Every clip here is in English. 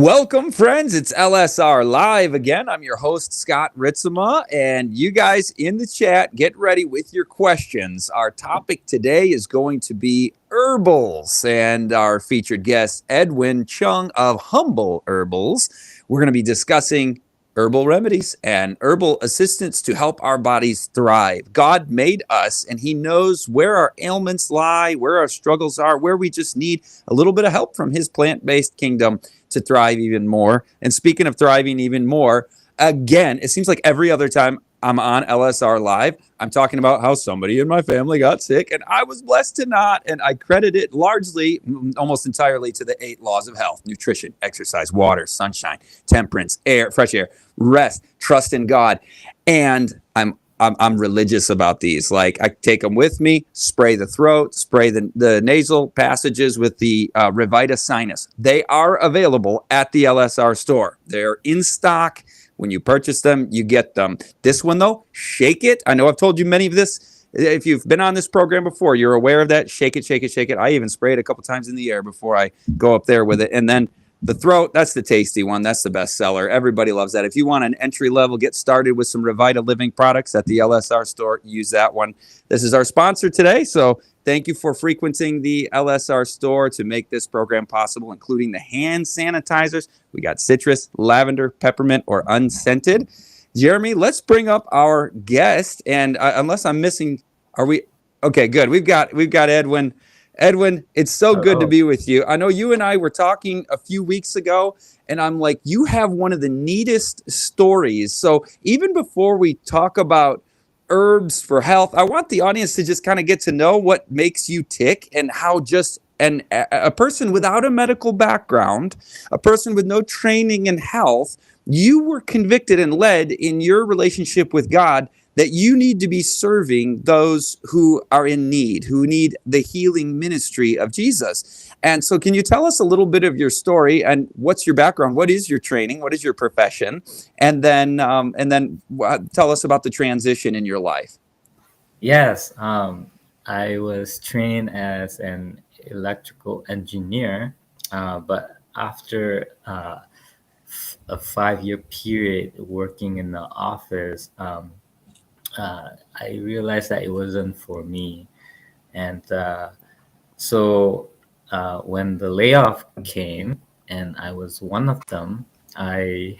Welcome, friends. It's LSR Live again. I'm your host, Scott Ritzema, and you guys in the chat, get ready with your questions. Our topic today is going to be herbals, and our featured guest, Edwin Chung of Humble Herbals. We're going to be discussing herbal remedies and herbal assistance to help our bodies thrive. God made us, and He knows where our ailments lie, where our struggles are, where we just need a little bit of help from His plant-based kingdom to thrive even more. And speaking of thriving even more, again, it seems like every other time I'm on LSR Live, I'm talking about how somebody in my family got sick, and I was blessed to not. And I credit it largely, almost entirely, to the 8 laws of health: nutrition, exercise, water, sunshine, temperance, air, fresh air, rest, trust in God. And I'm religious about these. Like, I take them with me, spray the throat, spray the nasal passages with the Revita Sinus. They are available at the LSR store. They're in stock. When you purchase them, you get them. This one, though, shake it. I know I've told you many of this. If you've been on this program before, you're aware of that. Shake it, shake it, shake it. I even spray it a couple times in the air before I go up there with it. And then the throat, that's the tasty one. That's the best seller. Everybody loves that. If you want an entry level, get started with some Revita Living products at the LSR store, use that one. This is our sponsor today. So thank you for frequenting the LSR store to make this program possible, including the hand sanitizers. We got citrus, lavender, peppermint, or unscented. Jeremy, let's bring up our guest. And unless I'm missing, are we? Okay, good. We've got Edwin. Edwin, it's so good to be with you. I know you and I were talking a few weeks ago, and I'm like, you have one of the neatest stories. So even before we talk about herbs for health, I want the audience to just kind of get to know what makes you tick and how just a person without a medical background, a person with no training in health, you were convicted and led in your relationship with God that you need to be serving those who are in need, who need the healing ministry of Jesus. And so can you tell us a little bit of your story and what's your background? What is your training? What is your profession? And then tell us about the transition in your life. Yes, I was trained as an electrical engineer, but after a 5-year period working in the office, I realized that it wasn't for me. And so when the layoff came, and I was one of them, I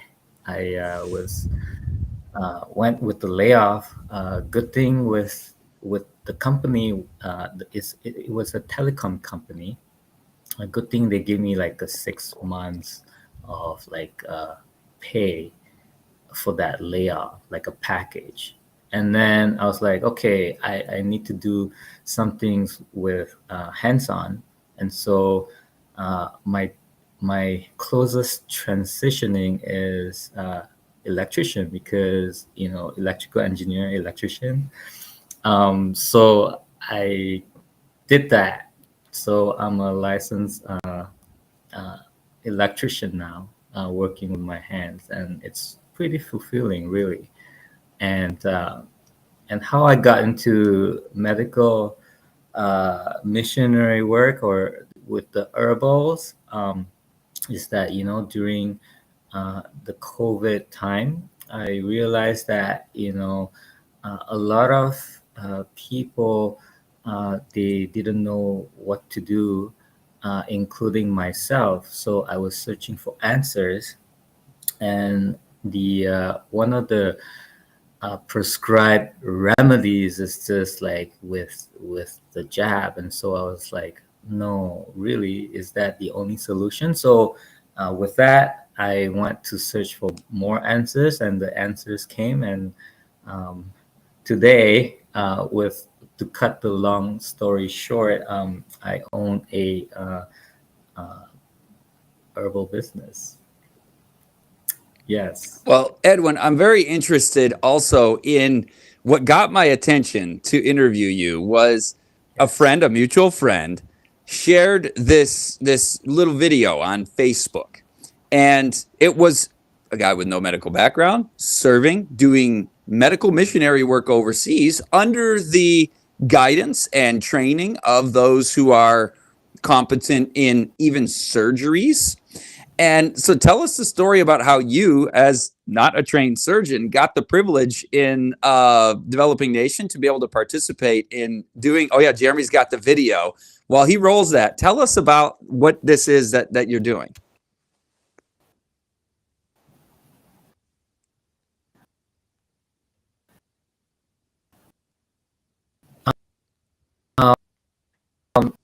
went with the layoff. Good thing with the company, it was a telecom company. A good thing they gave me like a 6 months of pay for that layoff, like a package. And then I was like, okay, I need to do some things with hands-on. And so my closest transitioning is electrician, because, electrical engineer, electrician. So I did that. So I'm a licensed electrician now, working with my hands, and it's pretty fulfilling, really. And how I got into medical missionary work or with the herbals is that, during the COVID time, I realized that, a lot of people, they didn't know what to do, including myself. So I was searching for answers, and the one of the prescribed remedies is just like with the jab. And so I was like, no, really, is that the only solution? So with that, I went to search for more answers, and the answers came. And today, to cut the long story short, I own a herbal business. Yes. Well, Edwin, I'm very interested also in what got my attention to interview you was a mutual friend, shared this little video on Facebook. And it was a guy with no medical background doing medical missionary work overseas under the guidance and training of those who are competent in even surgeries. And so tell us the story about how you, as not a trained surgeon, got the privilege in Developing Nation to be able to participate in doing. Oh, yeah, Jeremy's got the video. While he rolls that, tell us about what this is that you're doing. Um,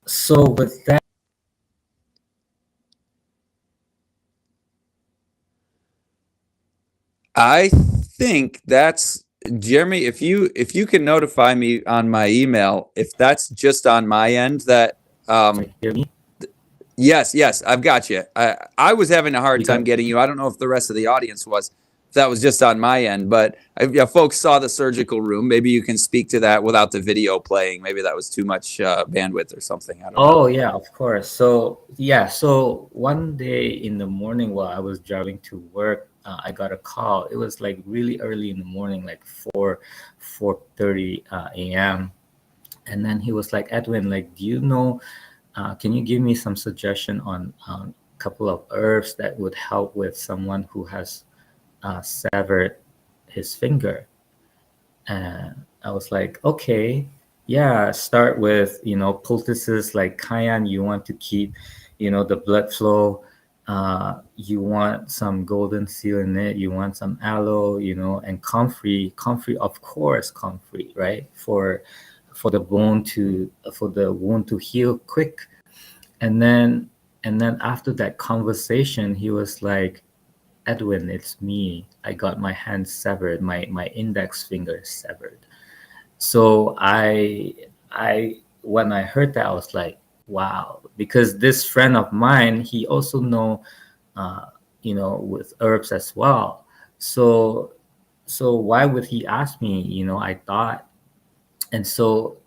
so with that, I think that's Jeremy. If you can notify me on my email, if that's just on my end, that hear me? yes, I've got you. I was having a hard You time got getting you. I don't know if the rest of the audience was. If that was just on my end, but if folks saw the surgical room, maybe you can speak to that without the video playing. Maybe that was too much bandwidth or something. I don't know. Oh yeah, of course. So yeah, so one day in the morning while I was driving to work, I got a call. It was like really early in the morning, like 4:30 a.m. And then he was like, Edwin, like, do you know? Can you give me some suggestion on a couple of herbs that would help with someone who has severed his finger? And I was like, okay, yeah, start with, poultices like cayenne. You want to keep, the blood flow. You want some golden seal in it. You want some aloe, and comfrey. Comfrey, of course, comfrey, right? For the for the wound to heal quick. And then after that conversation, he was like, Edwin, it's me. I got my hand severed. My index finger is severed. So I when I heard that, I was like, wow, because this friend of mine, he also know, with herbs as well. So why would he ask me? I thought, and so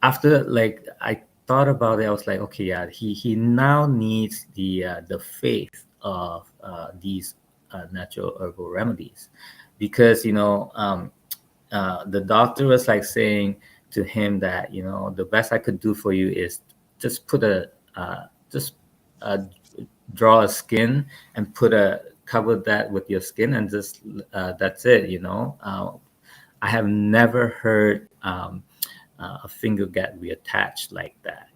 after, like, I thought about it, I was like, okay, yeah, he now needs the faith of these natural herbal remedies, because the doctor was like saying to him that the best I could do for you is just put a just uh, draw a skin and put a cover that with your skin, and just that's it. I have never heard a finger get reattached like that,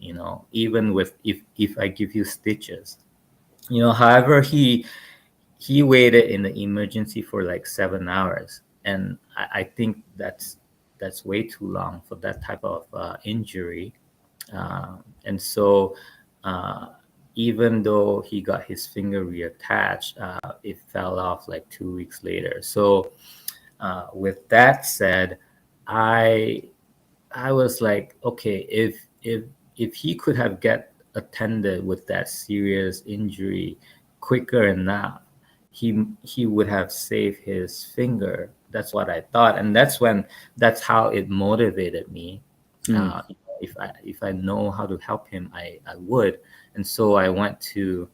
even with if I give you stitches. However, he waited in the emergency for like 7 hours, and I think that's way too long for that type of injury. And so uh, even though he got his finger reattached, it fell off like 2 weeks later. So with that said, I I was like, okay, if he could have get attended with that serious injury quicker enough, he would have saved his finger. That's what I thought, and that's how it motivated me. Mm. If I know how to help him, I would. And so I went to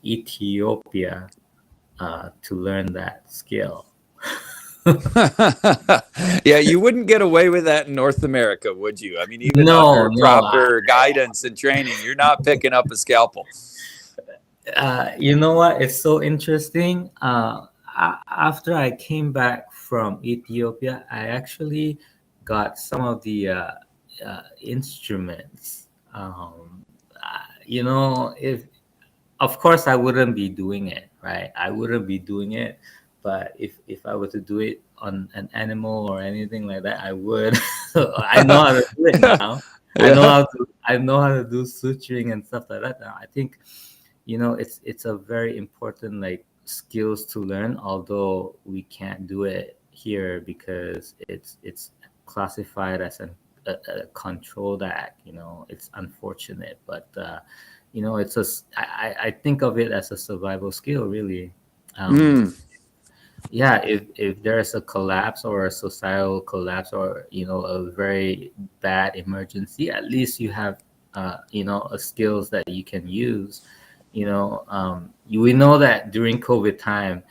Ethiopia to learn that skill. Yeah, you wouldn't get away with that in North America, would you? I mean, even No, under no. proper guidance and training, you're not picking up a scalpel. You know what? It's so interesting. After I came back from Ethiopia, I actually got some of the instruments. If of course I wouldn't be doing it, right? I wouldn't be doing it, but if I were to do it on an animal or anything like that, I would. I know how to do it now. Yeah. I know how to do suturing and stuff like that now. I think it's a very important like skills to learn, although we can't do it here because it's classified as a controlled act. It's unfortunate, but it's I think of it as a survival skill, really. um Mm. yeah, if there's a collapse or a societal collapse, or a very bad emergency, at least you have a skills that you can use. We know that during COVID time,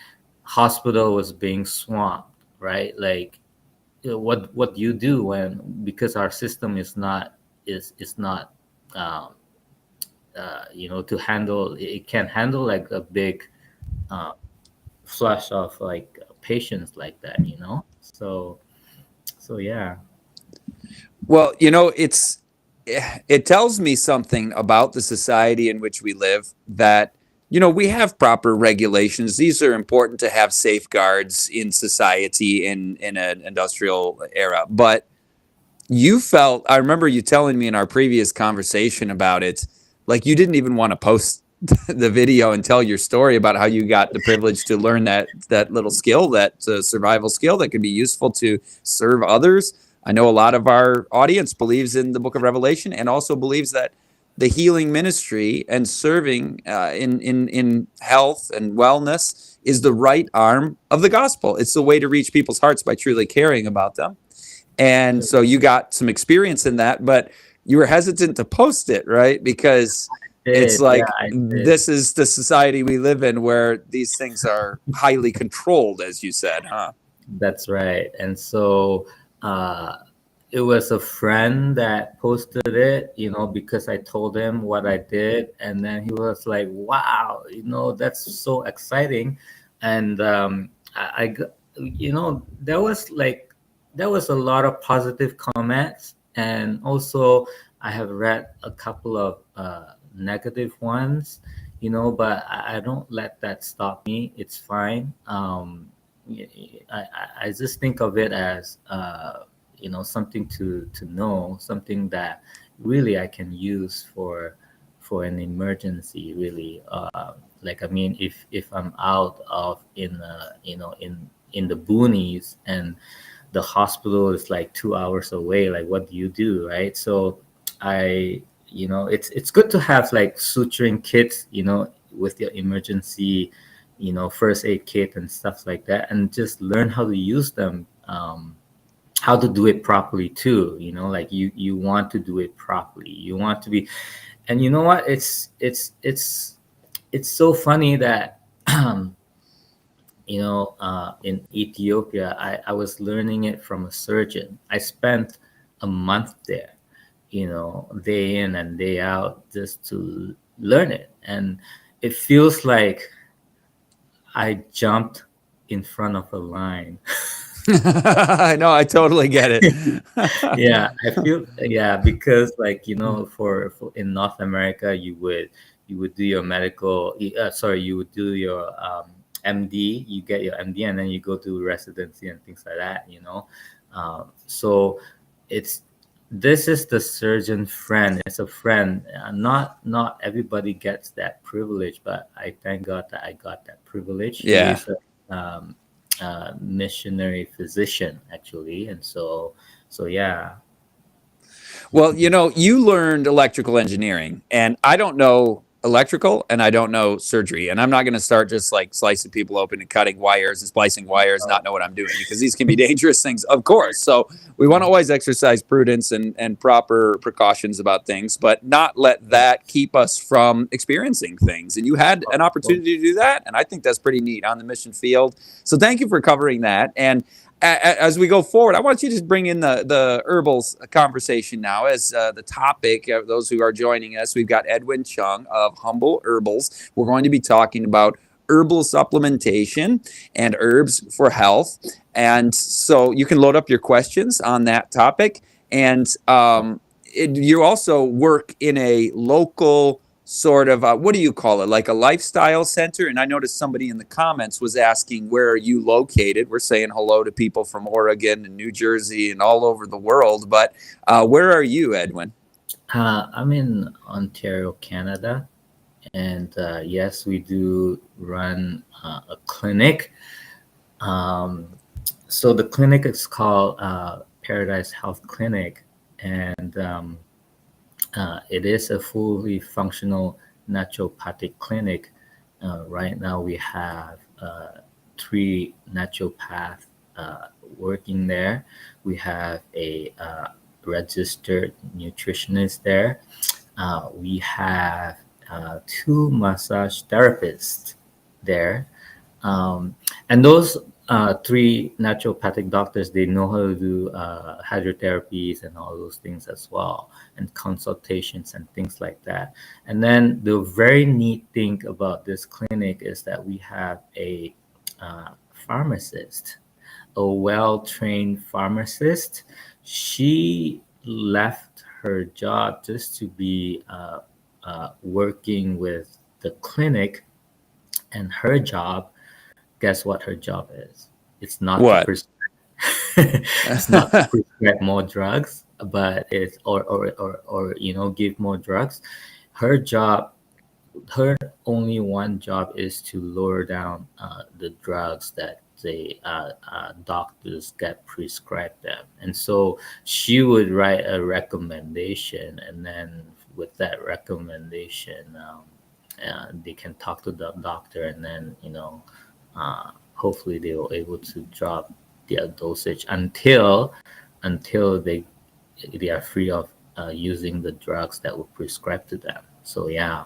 hospital was being swamped, right? Like, what do you do when, because our system is not um, to handle it can handle like a big uh, flush of like patients like that, so yeah. Well, it tells me something about the society in which we live that we have proper regulations. These are important to have safeguards in society in an industrial era. But I remember you telling me in our previous conversation about it, like you didn't even want to post the video and tell your story about how you got the privilege to learn that little skill, that survival skill that could be useful to serve others. I know a lot of our audience believes in the book of Revelation and also believes that the healing ministry and serving in health and wellness is the right arm of the gospel. It's the way to reach people's hearts by truly caring about them. And so you got some experience in that, but you were hesitant to post it, right? Because it's Yeah, like I did. this is the society we live in where these things are highly controlled, as you said, huh? That's right. And so uh, it was a friend that posted it, because I told him what I did. And then he was like, wow, that's so exciting. And there was a lot of positive comments. And also, I have read a couple of negative ones, but I don't let that stop me. It's fine. I just think of it as something to know, something that really I can use for an emergency. Really, like I mean, if I'm out of in the boonies and the hospital is like 2 hours away, like what do you do, right? So I it's good to have like suturing kits, with your emergency first aid kit and stuff like that, and just learn how to use them, how to do it properly too, like you want to do it properly, you want to be. And you know what, it's so funny that in Ethiopia, I was learning it from a surgeon. I spent a month there, day in and day out, just to learn it. And it feels like I jumped in front of a line. I know, I totally get it. Yeah, I feel, yeah, because like for in North America, you would do your you would do your MD, you get your MD, and then you go to residency and things like that. So it's this is the surgeon friend. It's a friend. Not everybody gets that privilege, but I thank God that I got that privilege. He Yeah. is a missionary physician actually, and so yeah. Well, you learned electrical engineering, and I don't know electrical and I don't know surgery. And I'm not going to start just like slicing people open and cutting wires and splicing wires, not know what I'm doing, because these can be dangerous things, of course. So we want to always exercise prudence and proper precautions about things, but not let that keep us from experiencing things. And you had an opportunity to do that. And I think that's pretty neat on the mission field. So thank you for covering that. And as we go forward, I want you to just bring in the herbals conversation now as the topic. Those who are joining us, we've got Edwin Chung of Humble Herbals. We're going to be talking about herbal supplementation and herbs for health. And so you can load up your questions on that topic. And you also work in a local sort of what do you call it, like a lifestyle center? And I noticed somebody in the comments was asking, where are you located? We're saying hello to people from Oregon and New Jersey and all over the world, but where are you, Edwin? I'm in Ontario, Canada, and yes, we do run a clinic. Um, so the clinic is called Paradise Health Clinic, and it is a fully functional naturopathic clinic. Right now, we have three naturopaths working there. We have a registered nutritionist there. We have two massage therapists there, and those three naturopathic doctors. They know how to do hydrotherapies and all those things as well, and consultations and things like that. And then the very neat thing about this clinic is that we have a pharmacist, a well-trained pharmacist. She left her job just to be working with the clinic, and her job, guess what her job is? It's not to What? prescribe. It's not to prescribe more drugs, but it's or give more drugs. Her job, her only one job is to lower down the drugs that the doctors get prescribed them, and so she would write a recommendation, and then with that recommendation, they can talk to the doctor, and then hopefully they will able to drop their dosage until they are free of using the drugs that were prescribed to them. So yeah.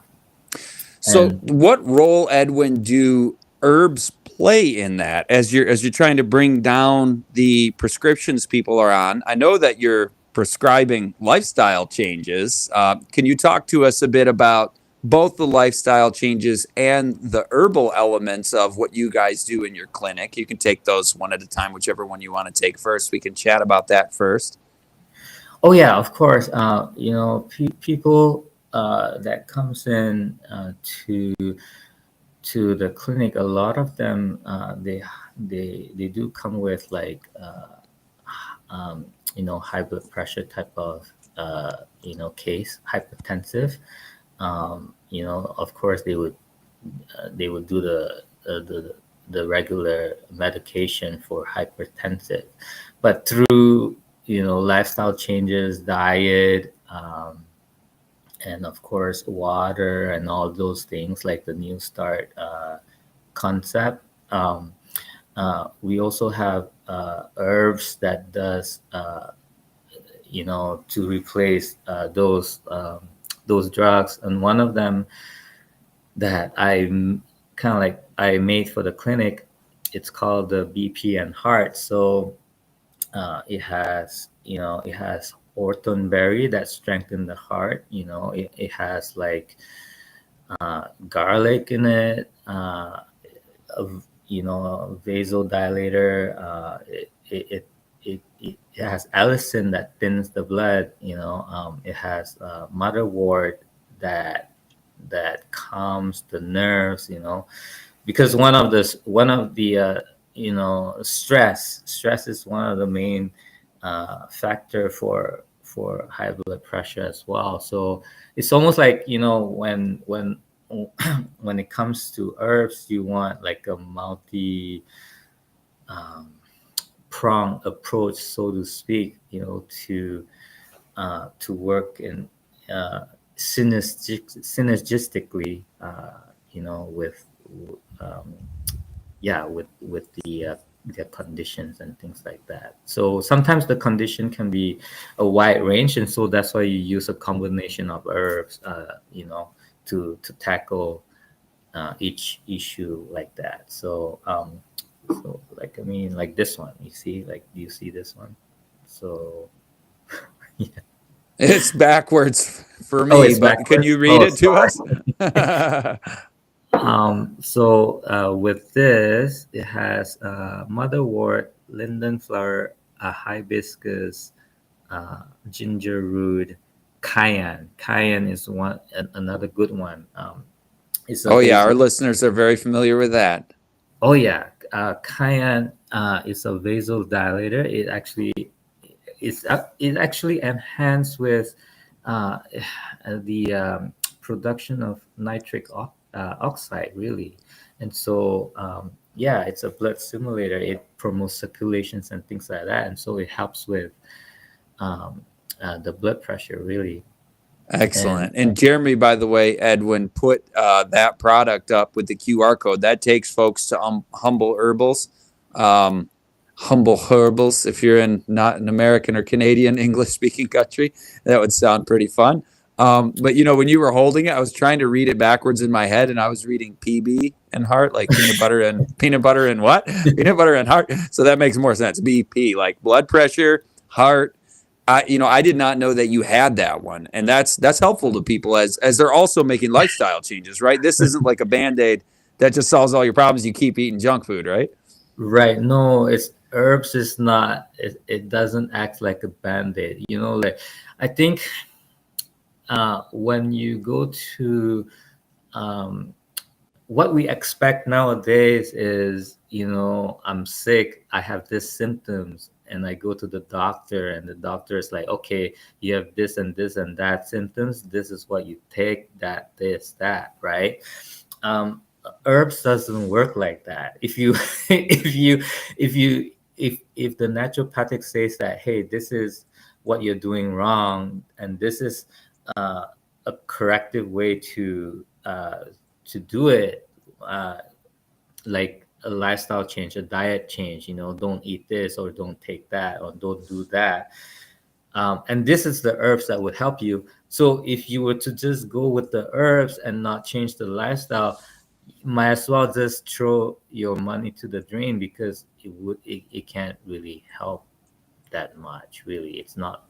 So, And what role, Edwin, do herbs play in that as you're trying to bring down the prescriptions people are on? I know that you're prescribing lifestyle changes. Can you talk to us a bit about both the lifestyle changes and the herbal elements of what you guys do in your clinic? You can take those one at a time, whichever one you want to take first. We can chat about that first. oh yeah, of course. People that comes in to the clinic, a lot of them they do come with like high blood pressure type of case, hypertensive. Of course they would do the regular medication for hypertensive, but through lifestyle changes, diet, and of course water and all those things, like the New Start concept. We also have herbs that does to replace those drugs, and one of them that I made for the clinic, it's called the BP and Heart. So it has Ortonberry that strengthen the heart. It has like garlic in it, a vasodilator. It has allicin that thins the blood. It has motherwort that calms the nerves. Because one of the stress is one of the main factor for high blood pressure as well. So it's almost like when it comes to herbs, you want like a multi prong approach, so to speak, to work in synergistically, with um, with their conditions and things like that. So sometimes the condition can be a wide range, and so that's why you use a combination of herbs, to tackle each issue like that. So like, I mean, like this one, you see, like, do you see this one? So yeah. It's backwards for Oh, me, it's but can backwards. you read Oh, it to sorry. us? With this, it has motherwort, linden flower, hibiscus, ginger root, cayenne. Cayenne is another good one. It's a Oh yeah, our vasodilator. listeners are very familiar with that. Oh yeah, cayenne is a vasodilator. It actually enhanced with uh, the production of oxide, really. And so yeah, it's a blood stimulator. It promotes circulations and things like that, and so it helps with um, the blood pressure, really. And Excellent. And Jeremy, by the way, Edwin put that product up with the QR code. That takes folks to Humble Herbals. Humble Herbals, if you're in not an American or Canadian English speaking country, that would sound pretty fun. But you know, when you were holding it, I was trying to read it backwards in my head, and I was reading PB and heart, like peanut butter and what? Peanut butter and heart. So that makes more sense. BP, like blood pressure, heart. I did not know that you had that one, and that's helpful to people as they're also making lifestyle changes, right? This isn't like a Band-Aid that just solves all your problems. You keep eating junk food, right? Right. No, it's herbs is not it doesn't act like a band-aid. Like I think when you go to um what we expect nowadays is, I'm sick, I have this symptoms, and I go to the doctor, and the doctor is like, okay, you have this and this and that symptoms. This is what you take, that, this, that, right? Um, Herbs doesn't work like that. If you, if you, if the naturopathic says that, hey, this is what you're doing wrong, and this is a corrective way to do it, uh, like a lifestyle change, a diet change, don't eat this or don't take that or don't do that. And this is the herbs that would help you. So if you were to just go with the herbs and not change the lifestyle, you might as well just throw your money to the drain, because it can't really help that much. Really, it's not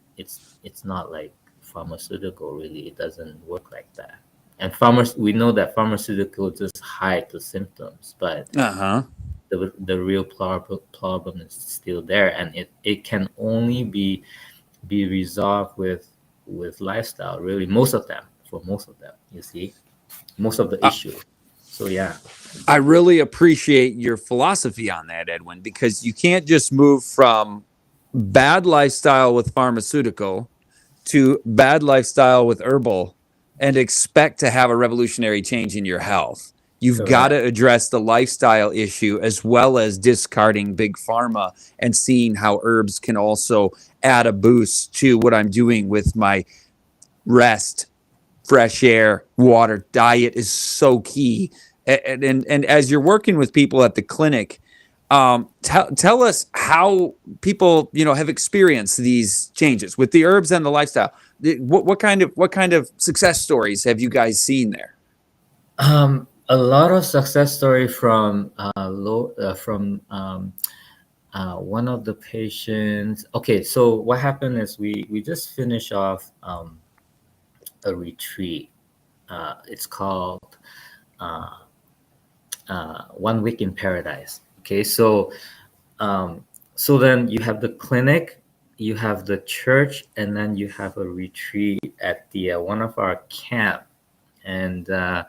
like pharmaceutical. Really, it doesn't work like that. And we know that pharmaceutical just hide the symptoms, but Uh-huh. the real problem is still there, and it can only be resolved with lifestyle. Really, most of them, you see, most of the Uh, issue. So yeah. I really appreciate your philosophy on that, Edwin, because you can't just move from bad lifestyle with pharmaceutical to bad lifestyle with herbal and expect to have a revolutionary change in your health. You've got to Correct. address the lifestyle issue as well as discarding big pharma and seeing how herbs can also add a boost to what I'm doing with my rest, fresh air, water. Diet is so key. And as you're working with people at the clinic, tell us how people have experienced these changes with the herbs and the lifestyle. What kind of success stories have you guys seen there? A lot of success story from one of the patients. Okay, so what happened is we just finished off a retreat. It's called uh, 1 week in paradise. Okay, um, so then you have the clinic, you have the church, and then you have a retreat at the one of our camp. And uh,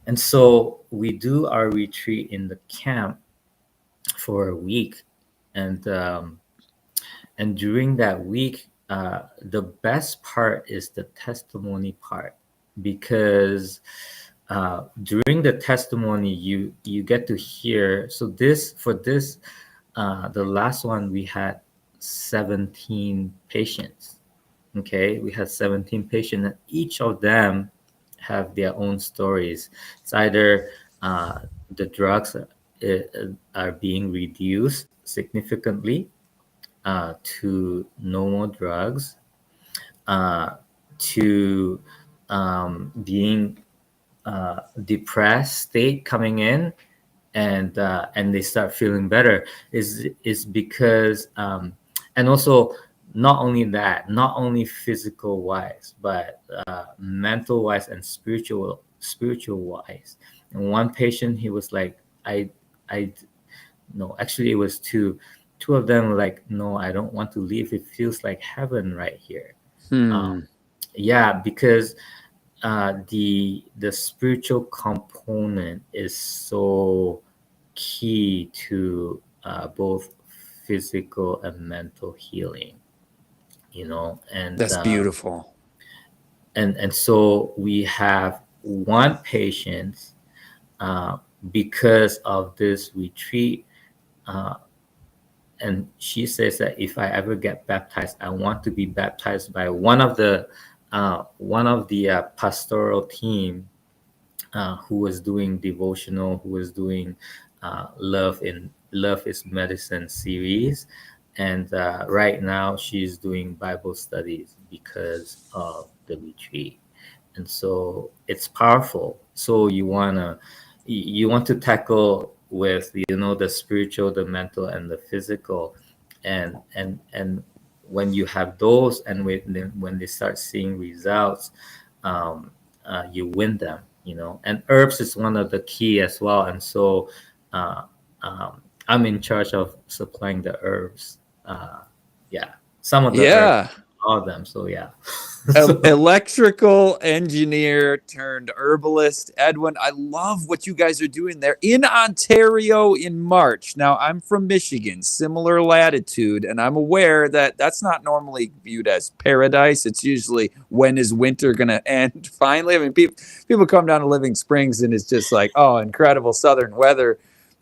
and so we do our retreat in the camp for a week. And um, and during that week, the best part is the testimony part, because during the testimony, you get to hear. So this, the last one, we had 17 patients. Okay, we had 17 patients, and each of them have their own stories. It's either the drugs are being reduced significantly to no more drugs, uh, to being depressed state coming in, and they start feeling better. Is because and also, not only that, not only physical wise, but mental wise and spiritual wise. And one patient, he was like, I no, actually it was two of them were like, no, I don't want to leave, it feels like heaven right here. um, Hmm. yeah, because the spiritual component is so key to both physical and mental healing, and That's beautiful. so we have one patient, uh, because of this retreat, uh, and she says that if I ever get baptized, I want to be baptized by one of the pastoral team, who was doing devotional, who was doing Love is Medicine series. And right now she's doing Bible studies because of W3, and so it's powerful. So you want to tackle with, the spiritual, the mental, and the physical, and when you have those, and when they start seeing results, um, you win them. And herbs is one of the key as well. And so uh, I'm in charge of supplying the herbs. Yeah, some of the herbs, Yeah. all of them. So yeah. So Electrical engineer turned herbalist Edwin. I love what you guys are doing there in Ontario in March. Now, I'm from Michigan, similar latitude, and I'm aware that that's not normally viewed as paradise. It's usually, when is winter going to end finally? I mean, people come down to Living Springs and it's just like, oh, incredible southern weather.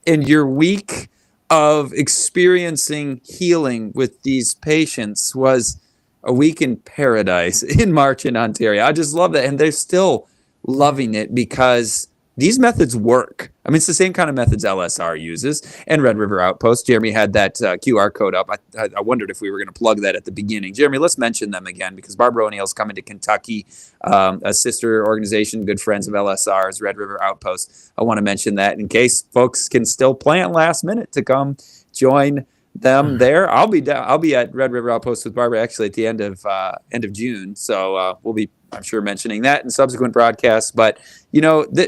And your week of experiencing healing with these patients was a week in paradise in March in Ontario. I just love that. And they're still loving it because these methods work. I mean, it's the same kind of methods LSR uses and Red River Outpost. Jeremy had that QR code up. I wondered if we were going to plug that at the beginning. Jeremy, let's mention them again because Barbara O'Neill's coming to Kentucky, a sister organization, good friends of LSR's, Red River Outpost. I want to mention that in case folks can still plan last minute to come join them there. I'll be at Red River Outpost with Barbara actually at the end of June. So we'll be, I'm sure, mentioning that in subsequent broadcasts. But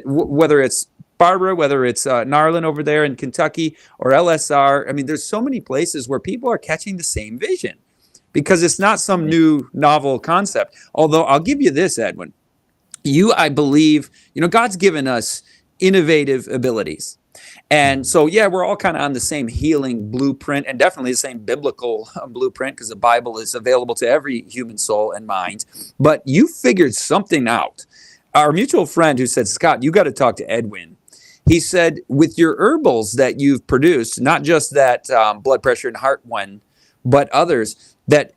whether it's Barbara, whether it's Narlin over there in Kentucky or LSR, I mean, there's so many places where people are catching the same vision because it's not some new novel concept. Although I'll give you this, Edwin, I believe, God's given us innovative abilities. And so, yeah, we're all kind of on the same healing blueprint and definitely the same biblical blueprint because the Bible is available to every human soul and mind. But you figured something out. Our mutual friend who said, Scott, you got to talk to Edwin. He said, with your herbals that you've produced, not just that blood pressure and heart one, but others, that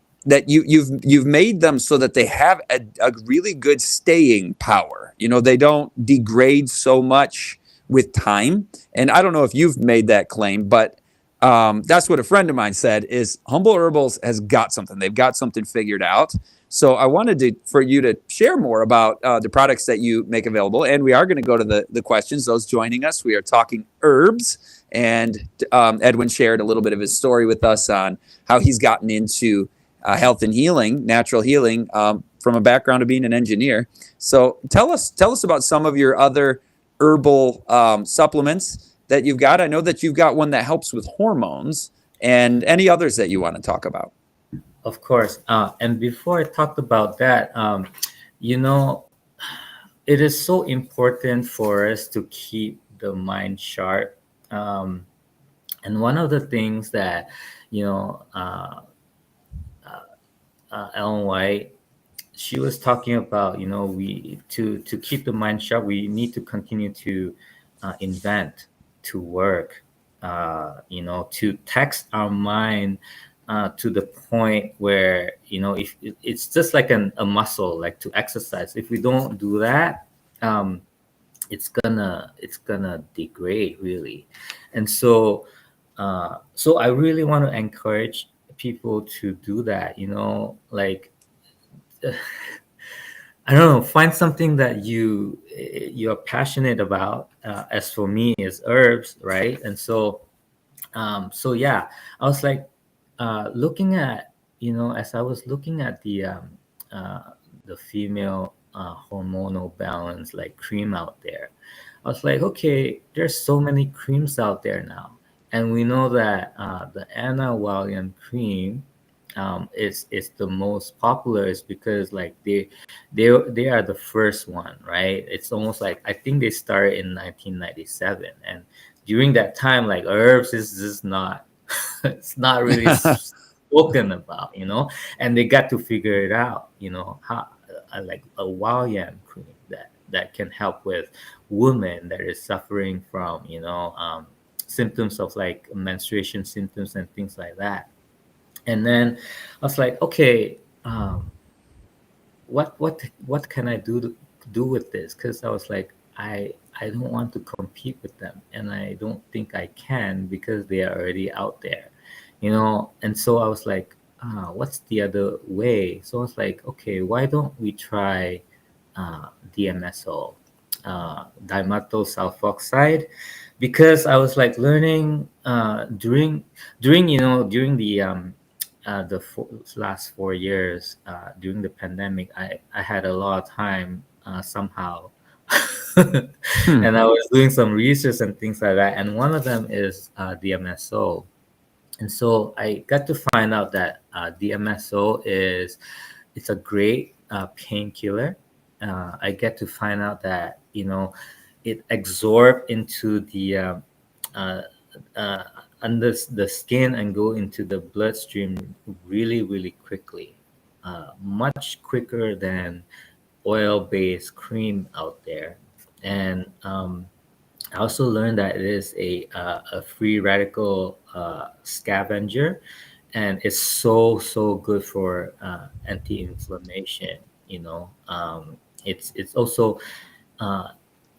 you've made them so that they have a really good staying power. They don't degrade so much with time. And I don't know if you've made that claim, but that's what a friend of mine said is Humble Herbals has got something. They've got something figured out. So I wanted for you to share more about the products that you make available. And we are going to go to the questions. Those joining us, we are talking herbs. And Edwin shared a little bit of his story with us on how he's gotten into health and healing, natural healing, from a background of being an engineer. So tell us about some of your other herbal supplements that you've got. I know that you've got one that helps with hormones, and any others that you want to talk about. of course. And before I talked about that, you know, it is so important for us to keep the mind sharp. And one of the things that, you know, Ellen White, she was talking about, you know, we to keep the mind sharp, we need to continue to invent, to work, you know, to tax our mind to the point where, you know, if it's just like a muscle, like to exercise. If we don't do that, it's gonna degrade really. And so so I really want to encourage people to do that, you know, like I don't know, find something that you're passionate about. As for me, is herbs, right? And so so yeah, I was like looking at, you know, as I was looking at the female hormonal balance like cream out there, I was like, okay, there's so many creams out there now, and we know that the Anna Wallian cream is the most popular, is because like they are the first one, right? It's almost like, I think they started in 1997, and during that time, like herbs is just not it's not really spoken about, you know. And they got to figure it out, you know, how like a Wallian cream that can help with women that is suffering from, you know, symptoms of like menstruation symptoms and things like that. And then I was like, okay, what can I do with this? Because I was like, I don't want to compete with them, and I don't think I can, because they are already out there, you know. And so I was like, what's the other way? So I was like, okay, why don't we try DMSO, dimethyl sulfoxide, because I was like learning during the last 4 years during the pandemic. I had a lot of time somehow, Hmm. and I was doing some research and things like that. And one of them is DMSO. And so I got to find out that DMSO is it's a great painkiller. I get to find out that it absorb into the uh, uh, under the skin and go into the bloodstream really really quickly, much quicker than oil-based cream out there. And I also learned that it is a free radical scavenger, and it's so good for anti-inflammation. It's also uh,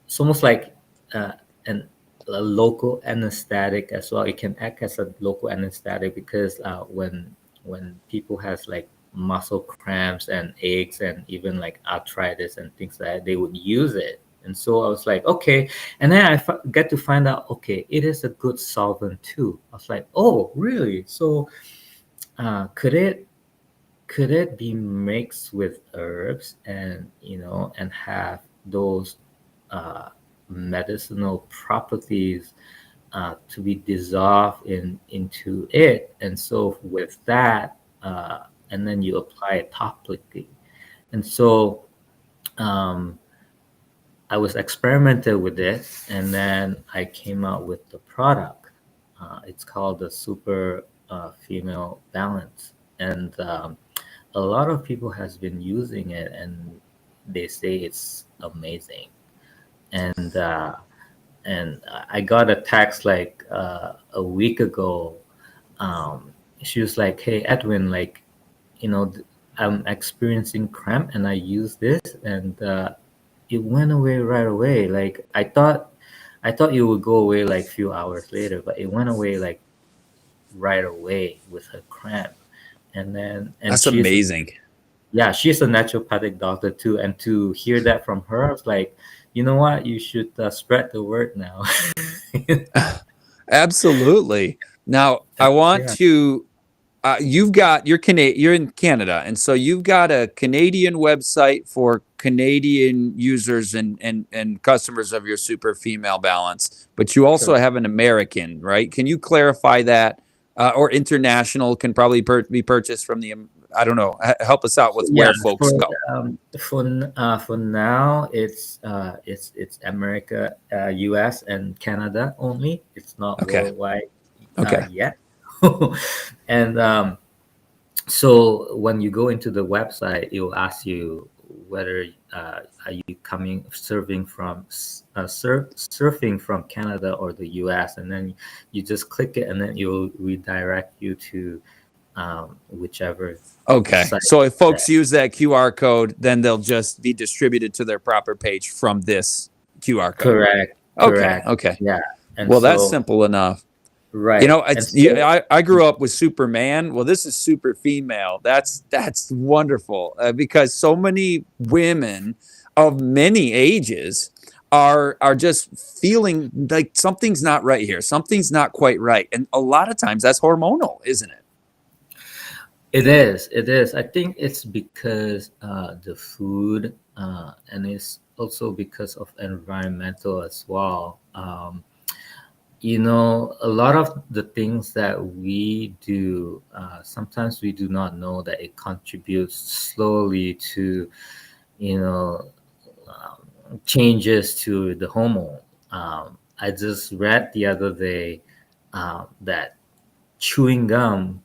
it's almost like uh, an a local anesthetic as well. It can act as a local anesthetic because when people has like muscle cramps and aches and even like arthritis and things like that, they would use it. And so I was like, okay. And then get to find out, okay, it is a good solvent too. I was like, oh, really? So could it be mixed with herbs and and have those uh, medicinal properties to be dissolved into it? And so with that, and then you apply it topically. And so um, I was experimented with it, and then I came out with the product. It's called the Super Female Balance, and a lot of people has been using it, and they say it's amazing. And I got a text like a week ago. She was like, "Hey, Edwin, like, I'm experiencing cramp, and I use this, and it went away right away. Like I thought it would go away like few hours later, but it went away like right away with her cramp. And That's she's amazing. yeah, she's a naturopathic doctor too. And to hear that from her, I was like, you know what, you should spread the word now. Absolutely. Now, I want Yeah, to. You've got you're in Canada, and so you've got a Canadian website for Canadian users and customers of your Super Female Balance, but you also correct. have an American, right? Can you clarify that? Or international can probably be purchased from the. I don't know. Help us out So with yeah, where folks go. for now, it's America, U.S. and Canada only. It's not Okay. worldwide Okay. yet. And so when you go into the website, it will ask you whether are you coming serving from surfing from Canada or the U.S. And then you just click it, and then it will redirect you to whichever Okay. site So if folks that. use that QR code, then they'll just be distributed to their proper page from this QR code. Correct, Okay. correct. Okay. Yeah. And Well, that's so, simple enough. You right. know, And it's so, I grew up with Superman. Well, this is super female. That's wonderful because so many women of many ages are just feeling like something's not right here. Something's not quite right, and a lot of times that's hormonal, isn't it? it is, it is. I think it's because the food, and it's also because of environmental as well. A lot of the things that we do, sometimes we do not know that it contributes slowly to, you know, changes to the hormone. I just read the other day that chewing gum,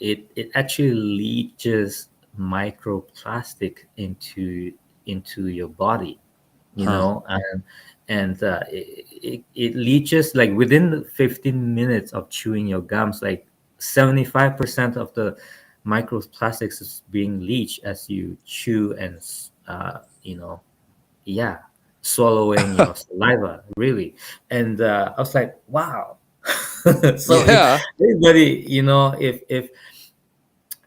it actually leaches microplastic into your body, Huh. and it leaches like within the 15 minutes of chewing your gums, like 75% of the microplastics is being leached as you chew and yeah, swallowing your saliva, really. And I was like, wow. So if Yeah. anybody, if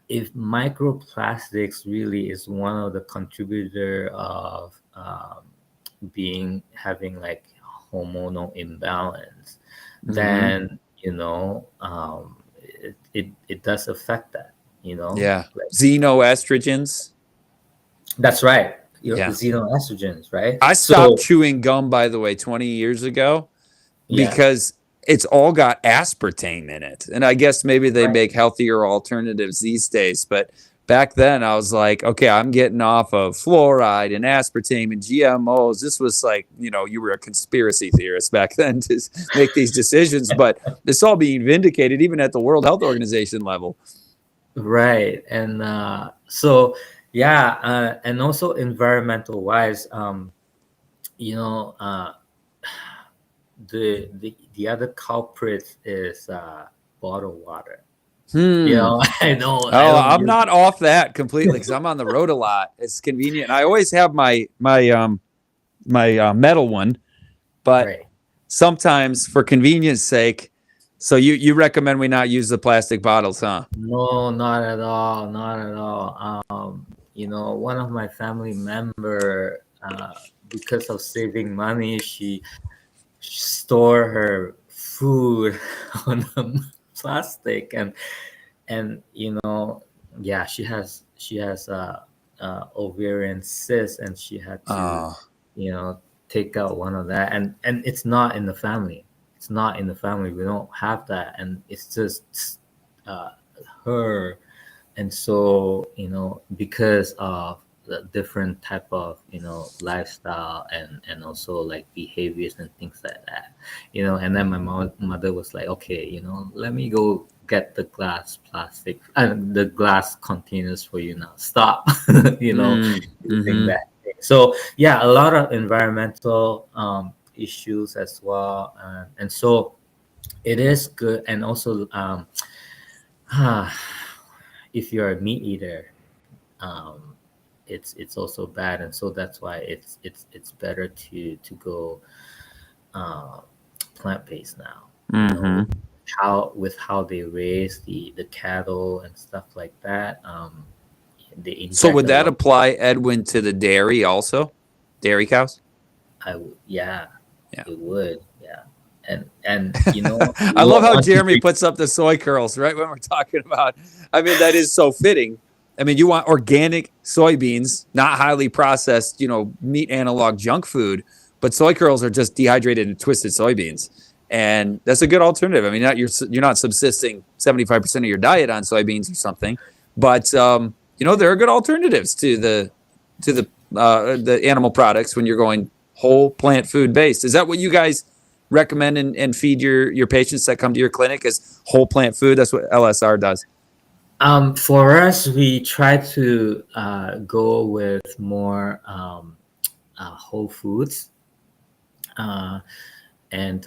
if microplastics really is one of the contributor of being having like hormonal imbalance, Hmm. then it does affect that. Yeah. Like, Xenoestrogens. that's right. Yeah. Xenoestrogens, right? I stopped So chewing gum, by the way, 20 years ago yeah, because it's all got aspartame in it. And I guess maybe they right. make healthier alternatives these days. But back then, I was like, okay, I'm getting off of fluoride and aspartame and GMOs. This was like, you were a conspiracy theorist back then to make these decisions. But it's all being vindicated, even at the World Health Organization level. Right. And so yeah, and also environmental wise, you know, the other culprit is bottled water. Hmm. I Oh, don't I'm use. not off that completely because I'm on the road a lot. It's convenient. I always have my metal one, but Right. sometimes for convenience sake. So you recommend we not use the plastic bottles, huh? No, not at all, not at all. One of my family member, because of saving money, she store her food on plastic, and yeah, she has ovarian cyst, and she had to Oh, you know take out one of that, and it's not in the family. It's not in the family. We don't have that, and it's just uh, her. And so because of the different type of lifestyle, and also like behaviors and things like that, and then my mother was like, okay, let me go get the glass plastic and the glass containers for you now, stop using mm-hmm. that thing. So yeah, a lot of environmental issues as well, and so it is good. And also if you're a meat eater, um, it's also bad, and so that's why it's better to go uh, plant based now. Mm-hmm. With how they raise the cattle and stuff like that. They So inject would a that lot. apply, Edwin, to the dairy also? Dairy cows? Yeah, Yeah. it would. Yeah, and I you love won't how want to Jeremy drink. puts up the soy curls right when we're talking about. I mean, that is so fitting. I mean, you want organic soybeans, not highly processed, meat analog junk food, but soy curls are just dehydrated and twisted soybeans. And that's a good alternative. I mean, you're not subsisting 75% of your diet on soybeans or something, but there are good alternatives to the animal products when you're going whole plant food based. Is that what you guys recommend and feed your patients that come to your clinic as whole plant food? That's what LSR does. For us, we try to go with more whole foods, uh, and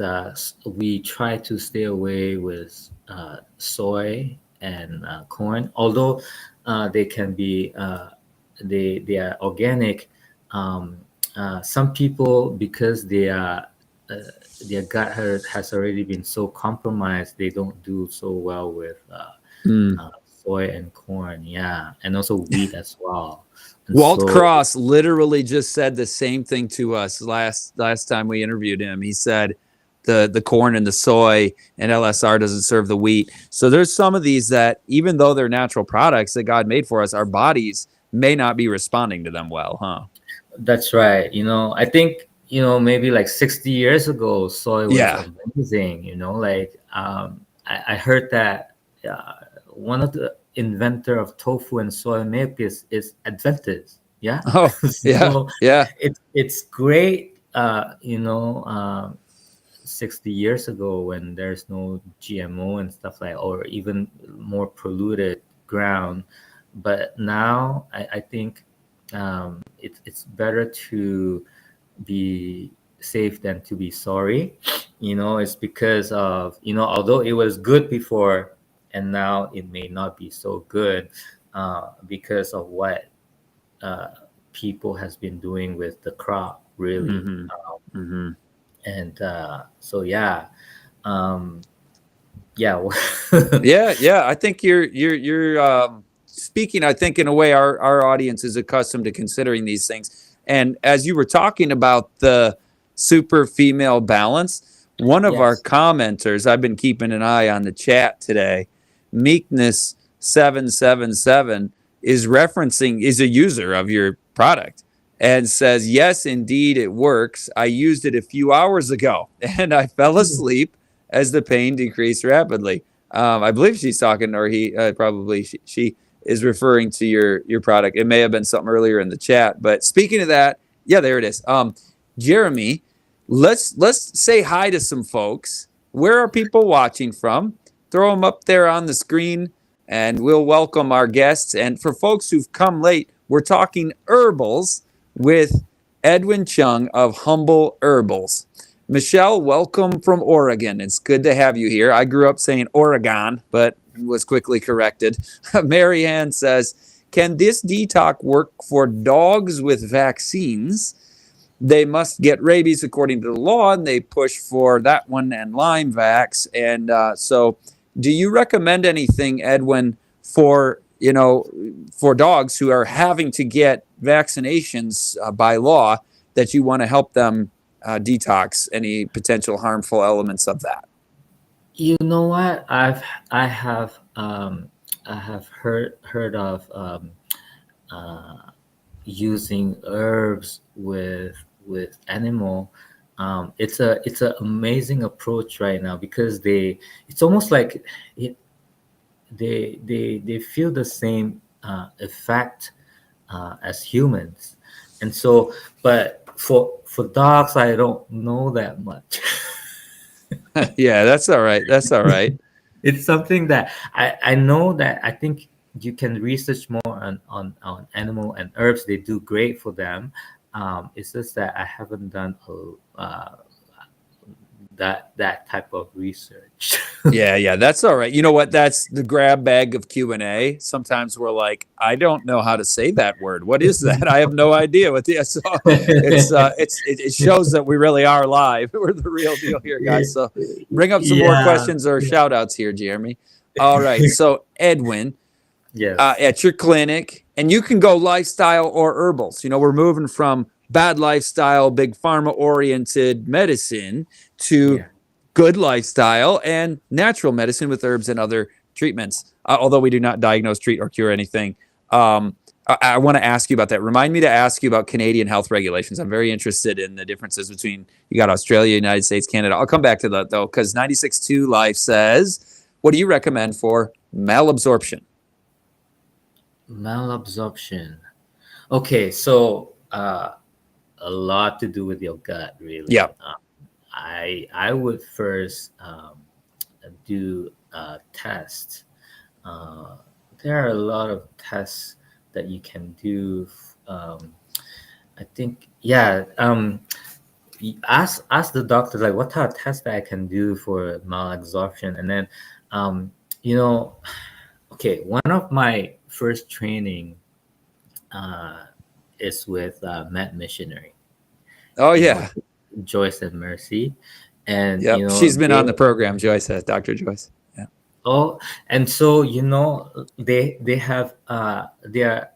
we try to stay away with soy and corn. Although they can be they are organic. Some people, because uh, their gut has already been so compromised, they don't do so well with Mm. soy and corn. Yeah, and also wheat as well. And Walt so Cross literally just said the same thing to us last time we interviewed him. He said the corn and the soy and LSR doesn't serve the wheat. So there's some of these that, even though they're natural products that God made for us, our bodies may not be responding to them well, huh? that's right. I think, maybe like 60 years ago, soy was Yeah. amazing. Like I heard that one of the inventor of tofu and soy milk is Adventist. Yeah. Oh, yeah. So Yeah. it's great. 60 years ago, when there's no GMO and stuff like, or even more polluted ground. But now I think it's better to be safe than to be sorry. It's because of, although it was good before, and now it may not be so good because of what uh, people has been doing with the crop, really. Mm-hmm. Mm-hmm. And so yeah, um, yeah. Yeah, yeah. I think you're speaking, I think in a way our audience is accustomed to considering these things. And as you were talking about the super female balance, one of our Yes. commenters, I've been keeping an eye on the chat today, Meekness 777 is a user of your product and says, yes, indeed, it works. I used it a few hours ago and I fell asleep as the pain decreased rapidly. I believe she's talking, or he probably she is referring to your product. It may have been something earlier in the chat, but speaking of that, yeah, there it is. Jeremy, let's say hi to some folks. Where are people watching from? Throw them up there on the screen, and we'll welcome our guests. And for folks who've come late, we're talking herbals with Edwin Chung of Humble Herbals. Michelle, welcome from Oregon. It's good to have you here. I grew up saying Oregon, but was quickly corrected. Marianne says, can this detox work for dogs with vaccines? They must get rabies according to the law, and they push for that one and Lyme vax. And so do you recommend anything, Edwin, for for dogs who are having to get vaccinations by law, that you want to help them detox any potential harmful elements of that? You know what? I have heard of using herbs with animal. It's an amazing approach right now, because it's almost like it, they feel the same effect as humans, and so, but for dogs, I don't know that much. Yeah, that's all right. That's all right. It's something that I know that I think you can research more on animal and herbs. They do great for them. It's just that I haven't done that type of research. Yeah, that's all right. You know what? That's the grab bag of Q&A. Sometimes we're like, I don't know how to say that word. What is that? I have no idea what the so it shows that we really are live. We're the real deal here, guys. So bring up some more Yeah. questions or shout outs here, Jeremy. All right. So Edwin, Yes. at your clinic, and you can go lifestyle or herbals. We're moving from bad lifestyle, big pharma oriented medicine to Yeah. good lifestyle and natural medicine with herbs and other treatments. Although we do not diagnose, treat, or cure anything. I want to ask you about that. Remind me to ask you about Canadian health regulations. I'm very interested in the differences between, you got Australia, United States, Canada. I'll come back to that though, because 96.2 Life says, what do you recommend for malabsorption? Malabsorption. Okay, so a lot to do with your gut, really. Yeah. I would first do a test. There are a lot of tests that you can do. I think, yeah. Ask the doctor, like, what type of test that I can do for malabsorption, and then you know, okay, one of my first training is with Met Missionary. Oh, You know, yeah. Joyce and Mercy, and Yep. She's been on the program, Joyce says, Dr. Joyce. Yeah. oh, and so they have they are,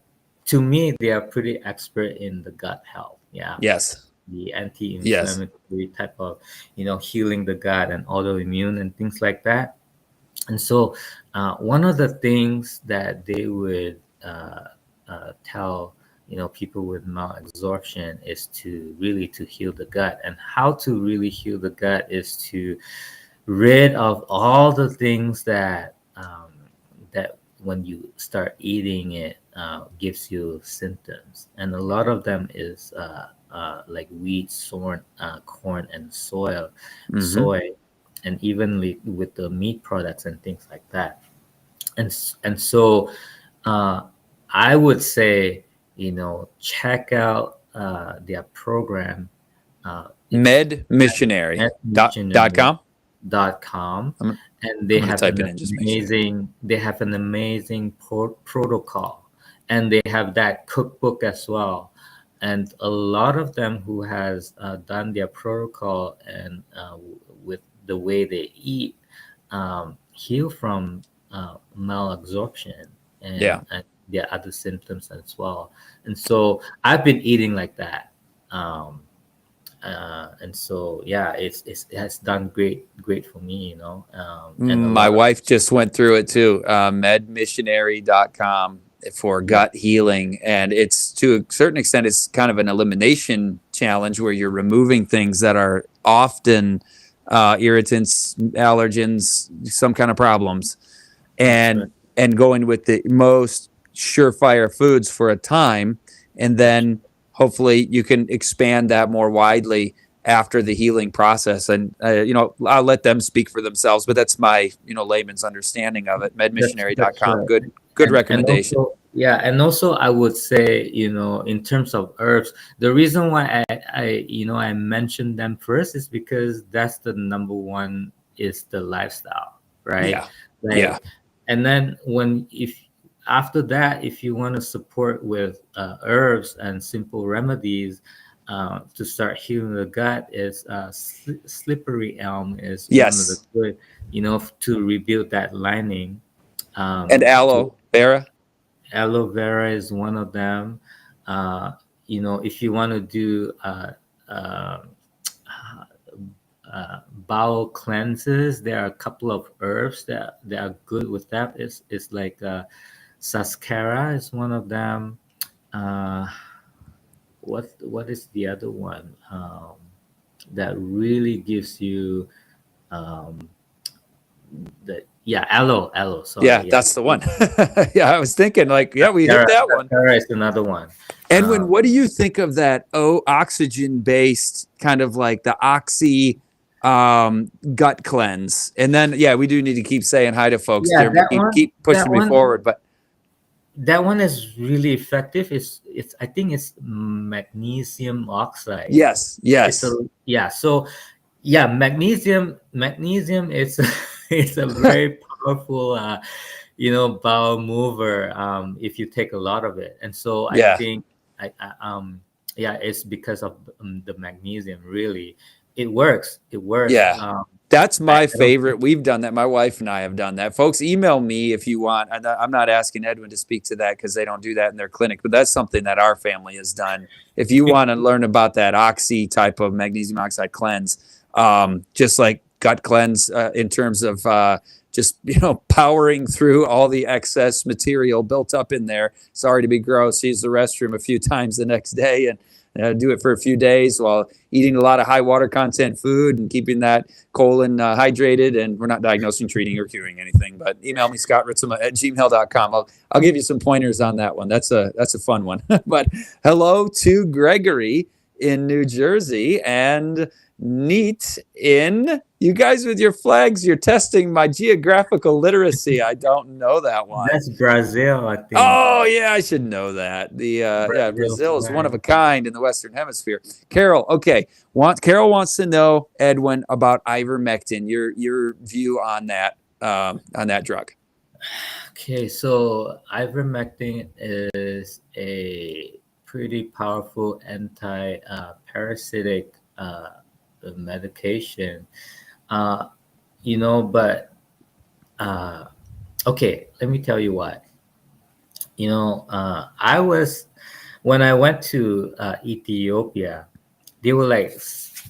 to me, they are pretty expert in the gut health. Yeah, Yes. the Yes. anti-inflammatory type of, healing the gut and autoimmune and things like that. And so one of the things that they would tell people with malabsorption is to heal the gut. And how to really heal the gut is to rid of all the things that when you start eating it gives you symptoms. And a lot of them is like wheat, corn, and soy, and even with the meat products and things like that. And so I would say, check out their program. Medmissionary.com. .com, and I'm gonna type it in, just make sure. they have an amazing protocol, and they have that cookbook as well. And a lot of them who has done their protocol and with the way they eat heal from malabsorption. Yeah. and there are other symptoms as well. And so I've been eating like that. Um, and so yeah, it has done great for me, and a My lot of wife just went through it too. Medmissionary.com for yeah, gut healing. And it's, to a certain extent, it's kind of an elimination challenge where you're removing things that are often irritants, allergens, some kind of problems, that's right. and going with the most surefire foods for a time. And That's then hopefully you can expand that more widely after the healing process. And I'll let them speak for themselves, but that's my layman's understanding of it. that's Medmissionary.com, right. good And recommendation. also yeah, and also I would say, in terms of herbs, the reason why I mentioned them first is because that's the number one, is the lifestyle, right? Yeah, yeah, Like, and then when if after that, if you want to support with herbs and simple remedies to start healing the gut, is slippery elm is one of the yes. good, to rebuild that lining. And To aloe vera. aloe vera is one of them. uh, if you want to do uh, bowel cleanses, there are a couple of herbs that are good with that. It's like saskara is one of them. uh, what is the other one that really gives you um, the yeah, aloe, sorry, Yeah, yeah. that's the one. Yeah, I was thinking like, yeah, we hit that one. Saskara is another one. Edwin, um, what do you think of that oxygen based kind of like the oxy gut cleanse? And then yeah, we do need to keep saying hi to folks. yeah, Jeremy, keep that pushing me one forward. But that one is really effective. It's I think it's magnesium oxide. yes, It's a yes. yeah. So yeah, magnesium is it's a very powerful bowel mover if you take a lot of it. And so I Yeah. think yeah, it's because of the magnesium. Really, it works. Yeah. That's my I don't favorite. We've done that. My wife and I have done that. Folks, email me if you want. I'm not asking Edwin to speak to that because they don't do that in their clinic, but that's something that our family has done. If you want to learn about that oxy type of magnesium oxide cleanse, just like gut cleanse in terms of just powering through all the excess material built up in there. Sorry to be gross. Use the restroom a few times the next day and do it for a few days while eating a lot of high water content food and keeping that colon hydrated. And we're not diagnosing, treating, or curing anything, but email me, scottritzema@gmail.com. I'll give you some pointers on that one. That's a fun one. But hello to Gregory in New Jersey and Neat in, you guys with your flags, you're testing my geographical literacy. I don't know that one. That's Brazil, I think. Oh yeah, I should know that. Yeah, Brazil Brazil is one of flag. a kind in the Western Hemisphere. Carol, okay, Carol wants to know, Edwin, about ivermectin. Your view on that drug. Okay, so ivermectin is a pretty powerful anti-parasitic medication. Uh, but uh, okay, let me tell you what. I was when I went to Ethiopia, they were like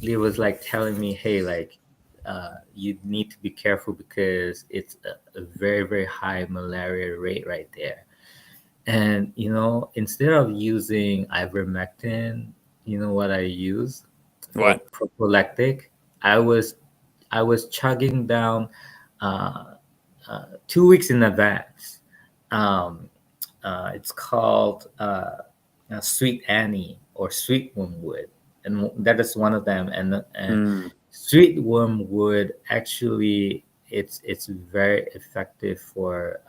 they was like telling me, hey, like you need to be careful because it's a very very high malaria rate right there. And instead of using ivermectin, you know what I use for What? prophylactic? I was chugging down uh, 2 weeks in advance. Um, it's called Sweet Annie or Sweet Wormwood, and that is one of them. And Mm, sweet wormwood actually it's very effective for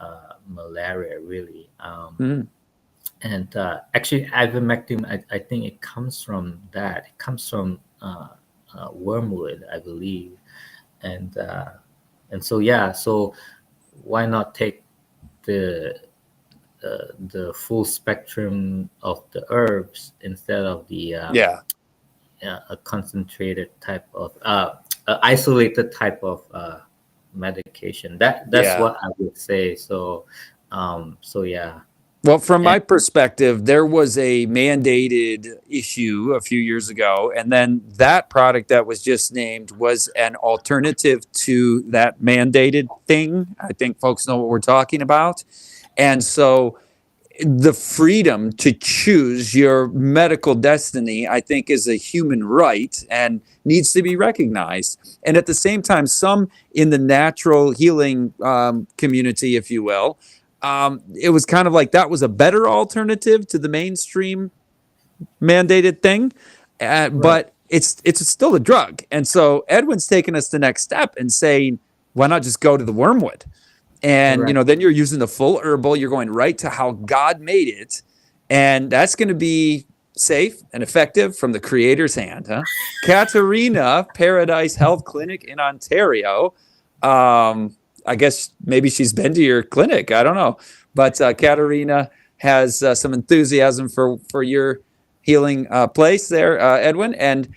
malaria, really. mm, And actually, ivermectin, I think it comes from that. It comes from wormwood, I believe. And so yeah, so why not take the the full spectrum of the herbs instead of the yeah, a concentrated type of isolated type of medication. That's yeah. what I would say. So So yeah. Well, from And my perspective, there was a mandated issue a few years ago, and then that product that was just named was an alternative to that mandated thing. I think folks know what we're talking about. And so the freedom to choose your medical destiny, I think, is a human right and needs to be recognized. And at the same time, some in the natural healing community, if you will, it was kind of like that was a better alternative to the mainstream mandated thing, right, but it's still a drug. And so Edwin's taking us the next step and saying, why not just go to the wormwood? And right. then you're using the full herbal. You're going right to how God made it, and that's going to be safe and effective from the Creator's hand. Huh? Katerina, Paradise Health Clinic in Ontario. I guess maybe she's been to your clinic. I don't know, but Katerina has some enthusiasm for your healing place there, Edwin. And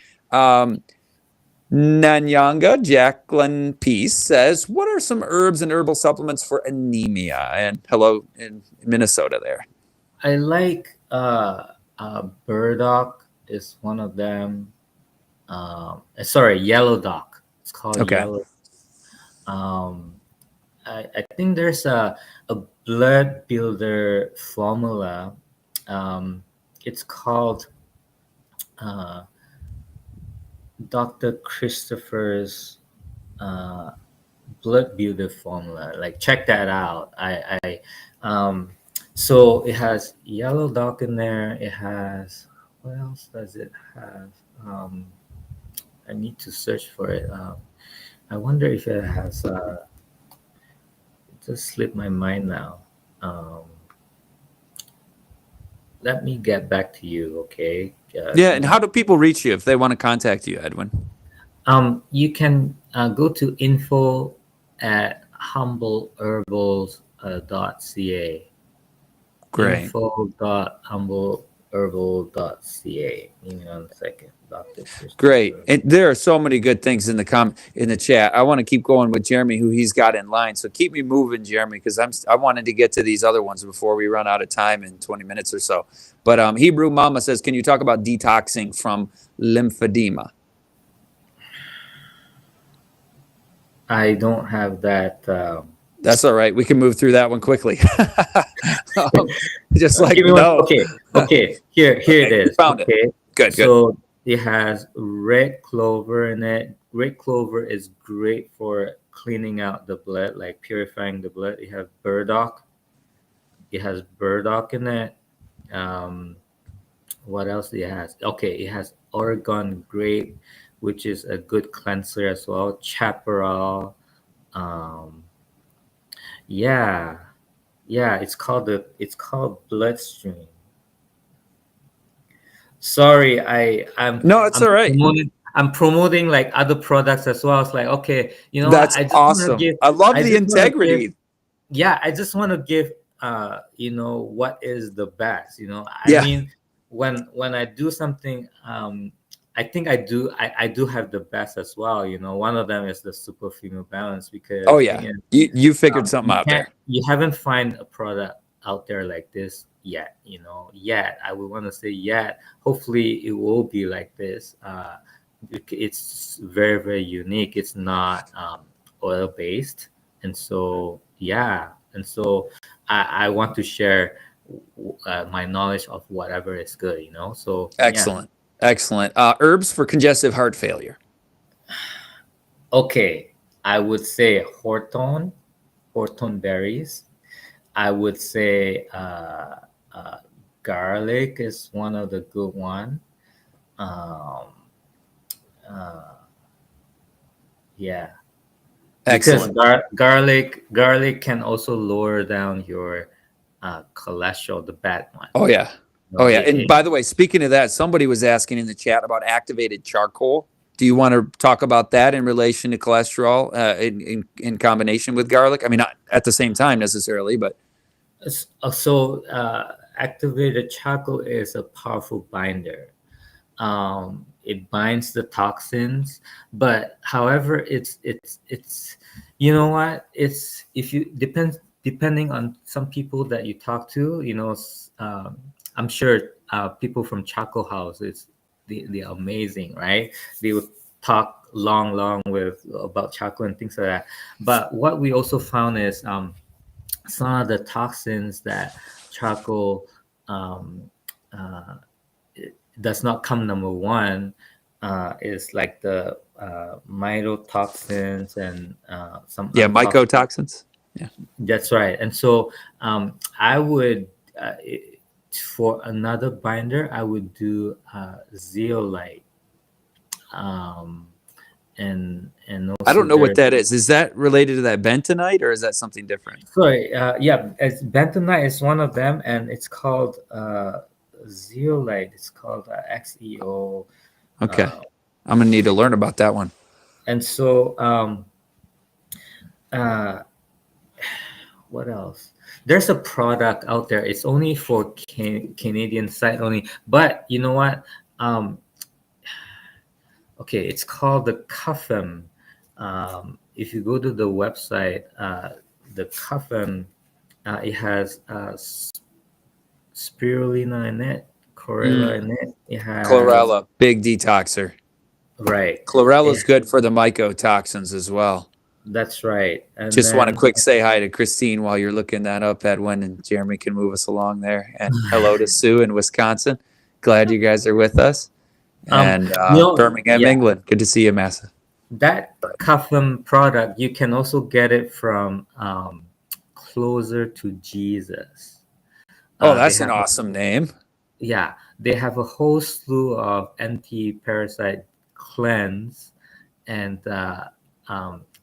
Nanyanga Jacqueline Peace says, "What are some herbs and herbal supplements for anemia?" And hello in Minnesota there. I like burdock is one of them. Sorry, yellow dock. It's called Okay. yellow. Um, I think there's a blood builder formula. It's called uh, Dr. Christopher's uh, blood builder formula. Like check that out. So it has yellow dock in there. It has, what else does it have? Um, I need to search for it. I wonder if it has. It just slipped my mind now. Um, Let me get back to you, okay? Yeah, Give and me. how do people reach you if they want to contact you, Edwin? You can go to info at humbleherbals.ca. Great. Info.humbleherbal.ca. Give me 1 second, Dr. Great. Christopher. And there are so many good things in the chat. I want to keep going with Jeremy, who he's got in line. So keep me moving, Jeremy, because I wanted to get to these other ones before we run out of time in 20 minutes or so. But Hebrew Mama says, can you talk about detoxing from lymphedema? I don't have that. That's all right. We can move through that one quickly. Just like Give me one. no. Okay. Here it Okay, you is. found it. Okay. Good. So it has red clover in it. Red clover is great for cleaning out the blood, like purifying the blood. It has burdock. It has burdock in it. Um, what else it has? Okay, it has Oregon grape, which is a good cleanser as well. Chaparral. Um, yeah, yeah. It's called bloodstream. Sorry, No, it's all right. I'm promoting like other products as well. It's like, okay, you know what? That's awesome. I love I the just want to give integrity. yeah, I just want to give what is the best, I Yeah. mean, when I do something, I think I do have the best as well. One of them is the super female balance, Oh because yeah. again, You figured something out there. you haven't find a product out there like this yet. Yet I would want to say yet. Hopefully, it will be like this. It's very very unique. It's not oil based, and so yeah, and so I want to share my knowledge of whatever is good. So yeah. Excellent. Herbs for congestive heart failure. Okay, I would say Horton berries. I would say uh, garlic is one of the good one. Um, uh, yeah, because Excellent. garlic can also lower down your cholesterol, the bad one. Oh yeah. No, Oh yeah. And by the way, speaking of that, somebody was asking in the chat about activated charcoal. Do you want to talk about that in relation to cholesterol in combination with garlic? I mean, not at the same time necessarily, but activated charcoal is a powerful binder. It binds the toxins, but however, it's you know what, it's if you depends depending on some people that you talk to, I'm sure people from Chaco House, they're amazing, right? They would talk long with about Chaco and things like that. But what we also found is some of the toxins that charcoal um, uh, it does not come number one is like the mycotoxins and some Yeah, untoxic. mycotoxins. Yeah. That's right. And so I would, for another binder, I would do zeolite. Um, and I also don't know what there's, that is. Is that related to that bentonite or is that something different? sorry, yeah, as bentonite is one of them, and it's called zeolite. It's called XEO. Okay. Uh, I'm gonna need to learn about that one. and so, uh, what else? There's a product out there. It's only for Canadian site only. But you know what? Um, okay, it's called the Cuffem. If you go to the website, the Cuffem, it has spirulina in it, Mm, chlorella in it. It has, chlorella, big detoxer. right. Chlorella is It, good for the mycotoxins as well. that's right. And Just want to then quick say hi to Christine while you're looking that up, Edwin, and Jeremy can move us along there. And hello to Sue in Wisconsin. Glad you guys are with us. And Birmingham, yeah, England. Good to see you, Massa. that Cuffem product, you can also get it from Closer to Jesus. Oh, They that's an have, awesome name. yeah, they have a whole slew of anti-parasite cleanse, and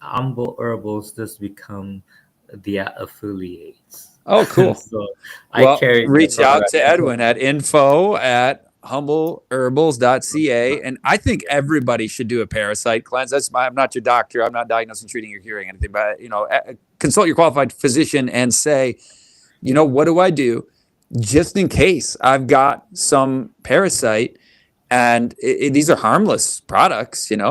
Humble Herbals just become their affiliates. Oh, cool. So I Well, carry their reach out product. to Edwin at info@humbleherbals.ca. And I think everybody should do a parasite cleanse. I'm not your doctor. I'm not diagnosing, treating, or curing anything, but, consult your qualified physician and say, what do I do just in case I've got some parasite? And these are harmless products, and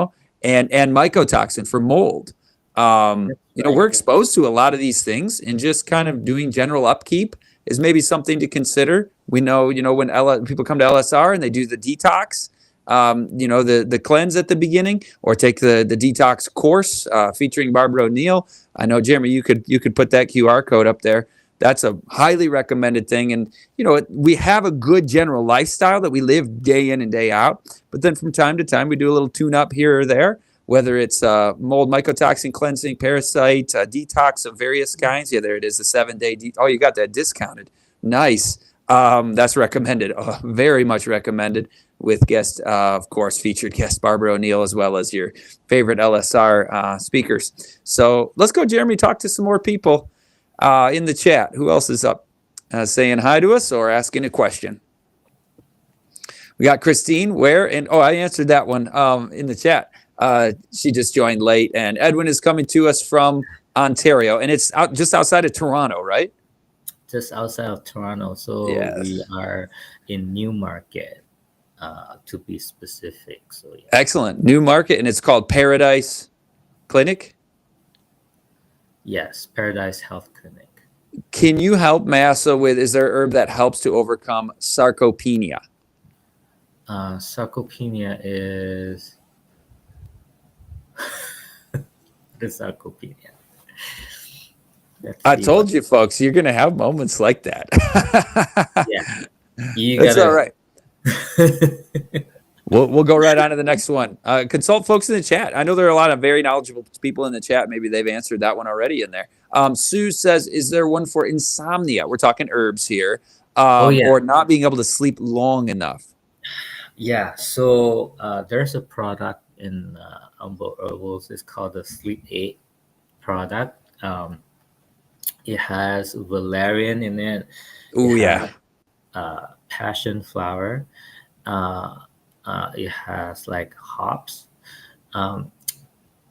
mycotoxin for mold. That's We're right. exposed to a lot of these things, and just kind of doing general upkeep is maybe something to consider. We know, when people come to LSR and they do the detox, the cleanse at the beginning, or take the detox course featuring Barbara O'Neill. I know, Jeremy, you could put that QR code up there. That's a highly recommended thing. And, we have a good general lifestyle that we live day in and day out. But then from time to time, we do a little tune up here or there, whether it's mold mycotoxin cleansing, parasite, detox of various kinds. Yeah, there it is, the 7-day. Oh, you got that discounted. Nice. That's recommended. Very much recommended, with guest, of course, featured guest Barbara O'Neill, as well as your favorite LSR speakers. So let's go, Jeremy, talk to some more people in the chat. Who else is up saying hi to us or asking a question? We got Christine. Where? And I answered that one in the chat. She just joined late. And Edwin is coming to us from Ontario, and it's just outside of Toronto, right? Just outside of Toronto. So we Yes. are in Newmarket, to be specific. So yeah. Excellent. New market, and it's called Paradise Clinic. Yes, Paradise Health Clinic. Can you help Massa with, is there a herb that helps to overcome sarcopenia? Sarcopenia is the sarcopenia. I told you, folks, you're going to have moments like that. Yeah, you That's gotta. all right. We'll go right on to the next one. Consult folks in the chat. I know there are a lot of very knowledgeable people in the chat. Maybe they've answered that one already in there. Sue says, is there one for insomnia? We're talking herbs here. Oh yeah, Or not being able to sleep long enough. yeah. So there's a product in Humble Herbals. It's called the C.H.E.A.P product. It has valerian in it. Oh yeah. Passion flower. It has like hops.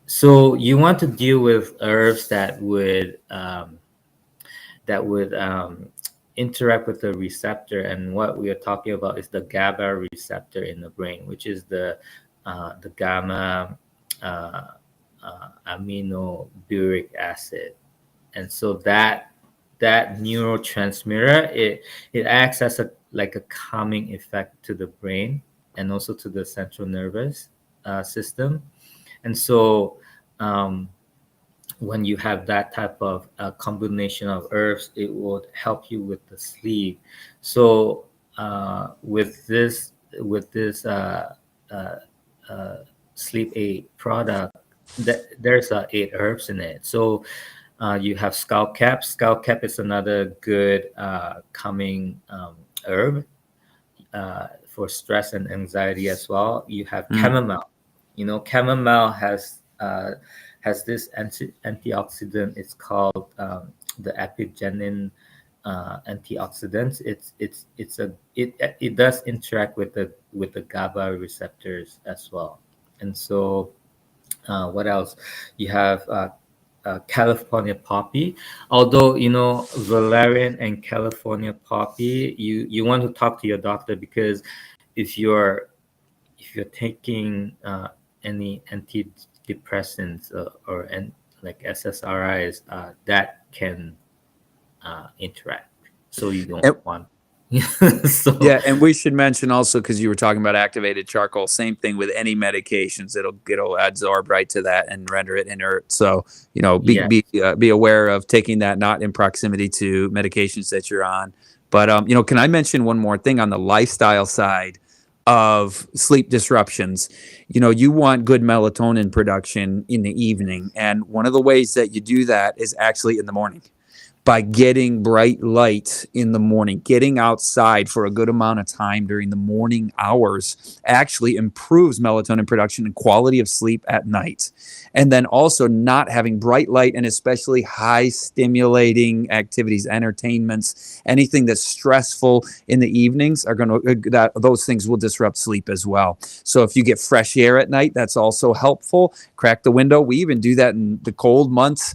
So you want to deal with herbs that would interact with the receptor, and what we are talking about is the GABA receptor in the brain, which is the gamma aminoburic acid, and so that that neurotransmitter, it acts as a like a calming effect to the brain and also to the central nervous system. And so when you have that type of combination of herbs, it would help you with the sleep. So with this uh, uh, sleep aid product, there's 8 herbs in it. So you have scalp cap. Scalp cap is another good calming herb for stress and anxiety as well. You have chamomile. You know, chamomile has this antioxidant. It's called the epigenin antioxidants. It does interact with the GABA receptors as well. And so what else? You have California poppy. Although valerian and California poppy, you want to talk to your doctor, because if you're taking any antidepressants like SSRIs, that can interact. So you don't want. So Yeah, and we should mention also, because you were talking about activated charcoal, same thing with any medications. It'll adsorb right to that and render it inert. So yes. be aware of taking that not in proximity to medications that you're on. But can I mention one more thing on the lifestyle side of sleep disruptions? You want good melatonin production in the evening, and one of the ways that you do that is actually in the morning, by getting bright light in the morning. Getting outside for a good amount of time during the morning hours actually improves melatonin production and quality of sleep at night. And then also not having bright light and especially high stimulating activities, entertainments, anything that's stressful in the evenings those things will disrupt sleep as well. So if you get fresh air at night, that's also helpful. Crack the window. We even do that in the cold months.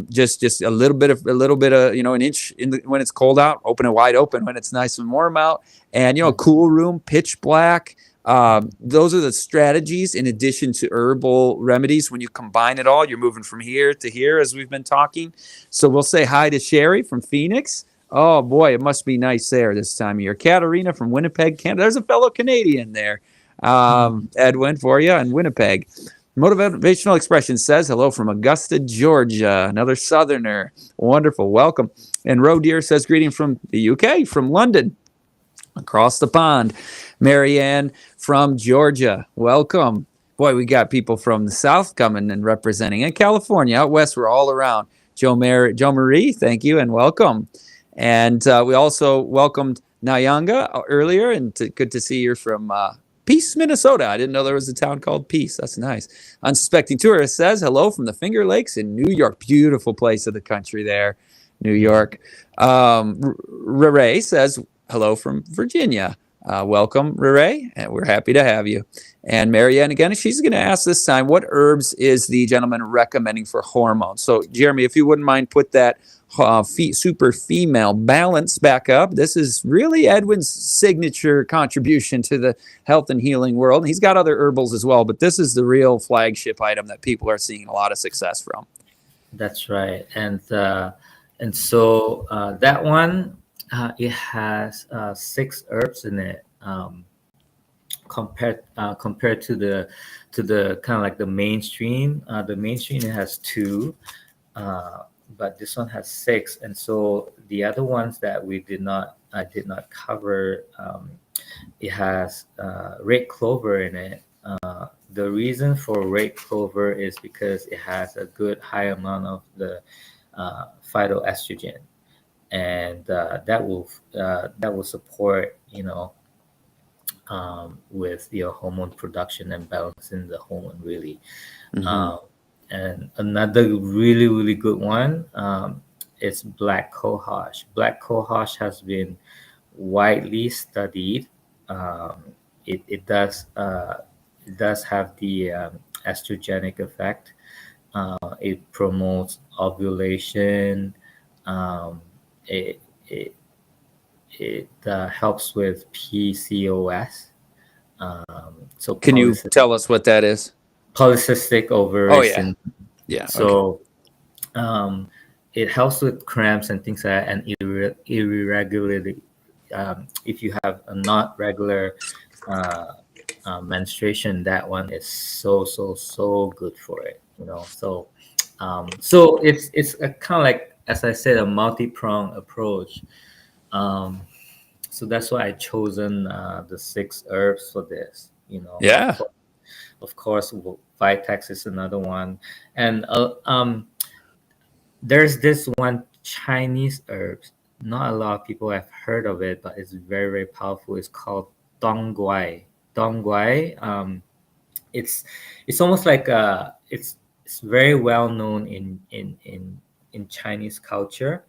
Just a little bit of an inch when it's cold out. Open it wide open when it's nice and warm out. And cool room, pitch black. Those are the strategies in addition to herbal remedies. When you combine it all, you're moving from here to here, as we've been talking. So we'll say hi to Sherry from Phoenix. Oh boy, it must be nice there this time of year. Katarina from Winnipeg, Canada. There's a fellow Canadian there. Edwin, for you in Winnipeg. Motivational Expression says hello from Augusta, Georgia. Another Southerner. Wonderful. Welcome. And Roe Deer says greeting from the UK, from London, across the pond. Marianne from Georgia. Welcome. Boy, we got people from the South coming and representing. And California, out west, we're all around. Joe Marie, thank you and welcome. And we also welcomed Nyanga earlier, and good to see you from Peace, Minnesota. I didn't know there was a town called Peace. That's nice. Unsuspecting Tourist says hello from the Finger Lakes in New York. Beautiful place of the country there, New York. Ray says hello from Virginia. Welcome, Ray, and we're happy to have you. And Marianne, again, she's going to ask this time, what herbs is the gentleman recommending for hormones? So, Jeremy, if you wouldn't mind, put that super female balance back up. This is really Edwin's signature contribution to the health and healing world. He's got other herbals as well, but this is the real flagship item that people are seeing a lot of success from. That's right. And so that one, it has 6 herbs in it. Compared to the kind of like the mainstream. The mainstream, it has 2. But this one has 6, and so the other ones that I did not cover, it has red clover in it. The reason for red clover is because it has a good high amount of the phytoestrogen, and that will support with your hormone production and balancing the hormone really. Mm-hmm. And another really, really good one is black cohosh. Black cohosh has been widely studied. It does have the estrogenic effect. It promotes ovulation. It helps with PCOS. So can you tell us what that is? Polycystic ovary syndrome. Yeah. So, it helps with cramps and things like that, and irregularity. If you have a not regular uh, menstruation, that one is so good for it. So it's a kind of like, as I said, a multi-pronged approach. Um, so that's why I chosen the 6 herbs for this. Yeah. Of course, Vitex is another one, and there's this one Chinese herbs. Not a lot of people have heard of it, but it's very, very powerful. It's called Dong Guai. Dong Guai. It's almost like it's very well known in Chinese culture.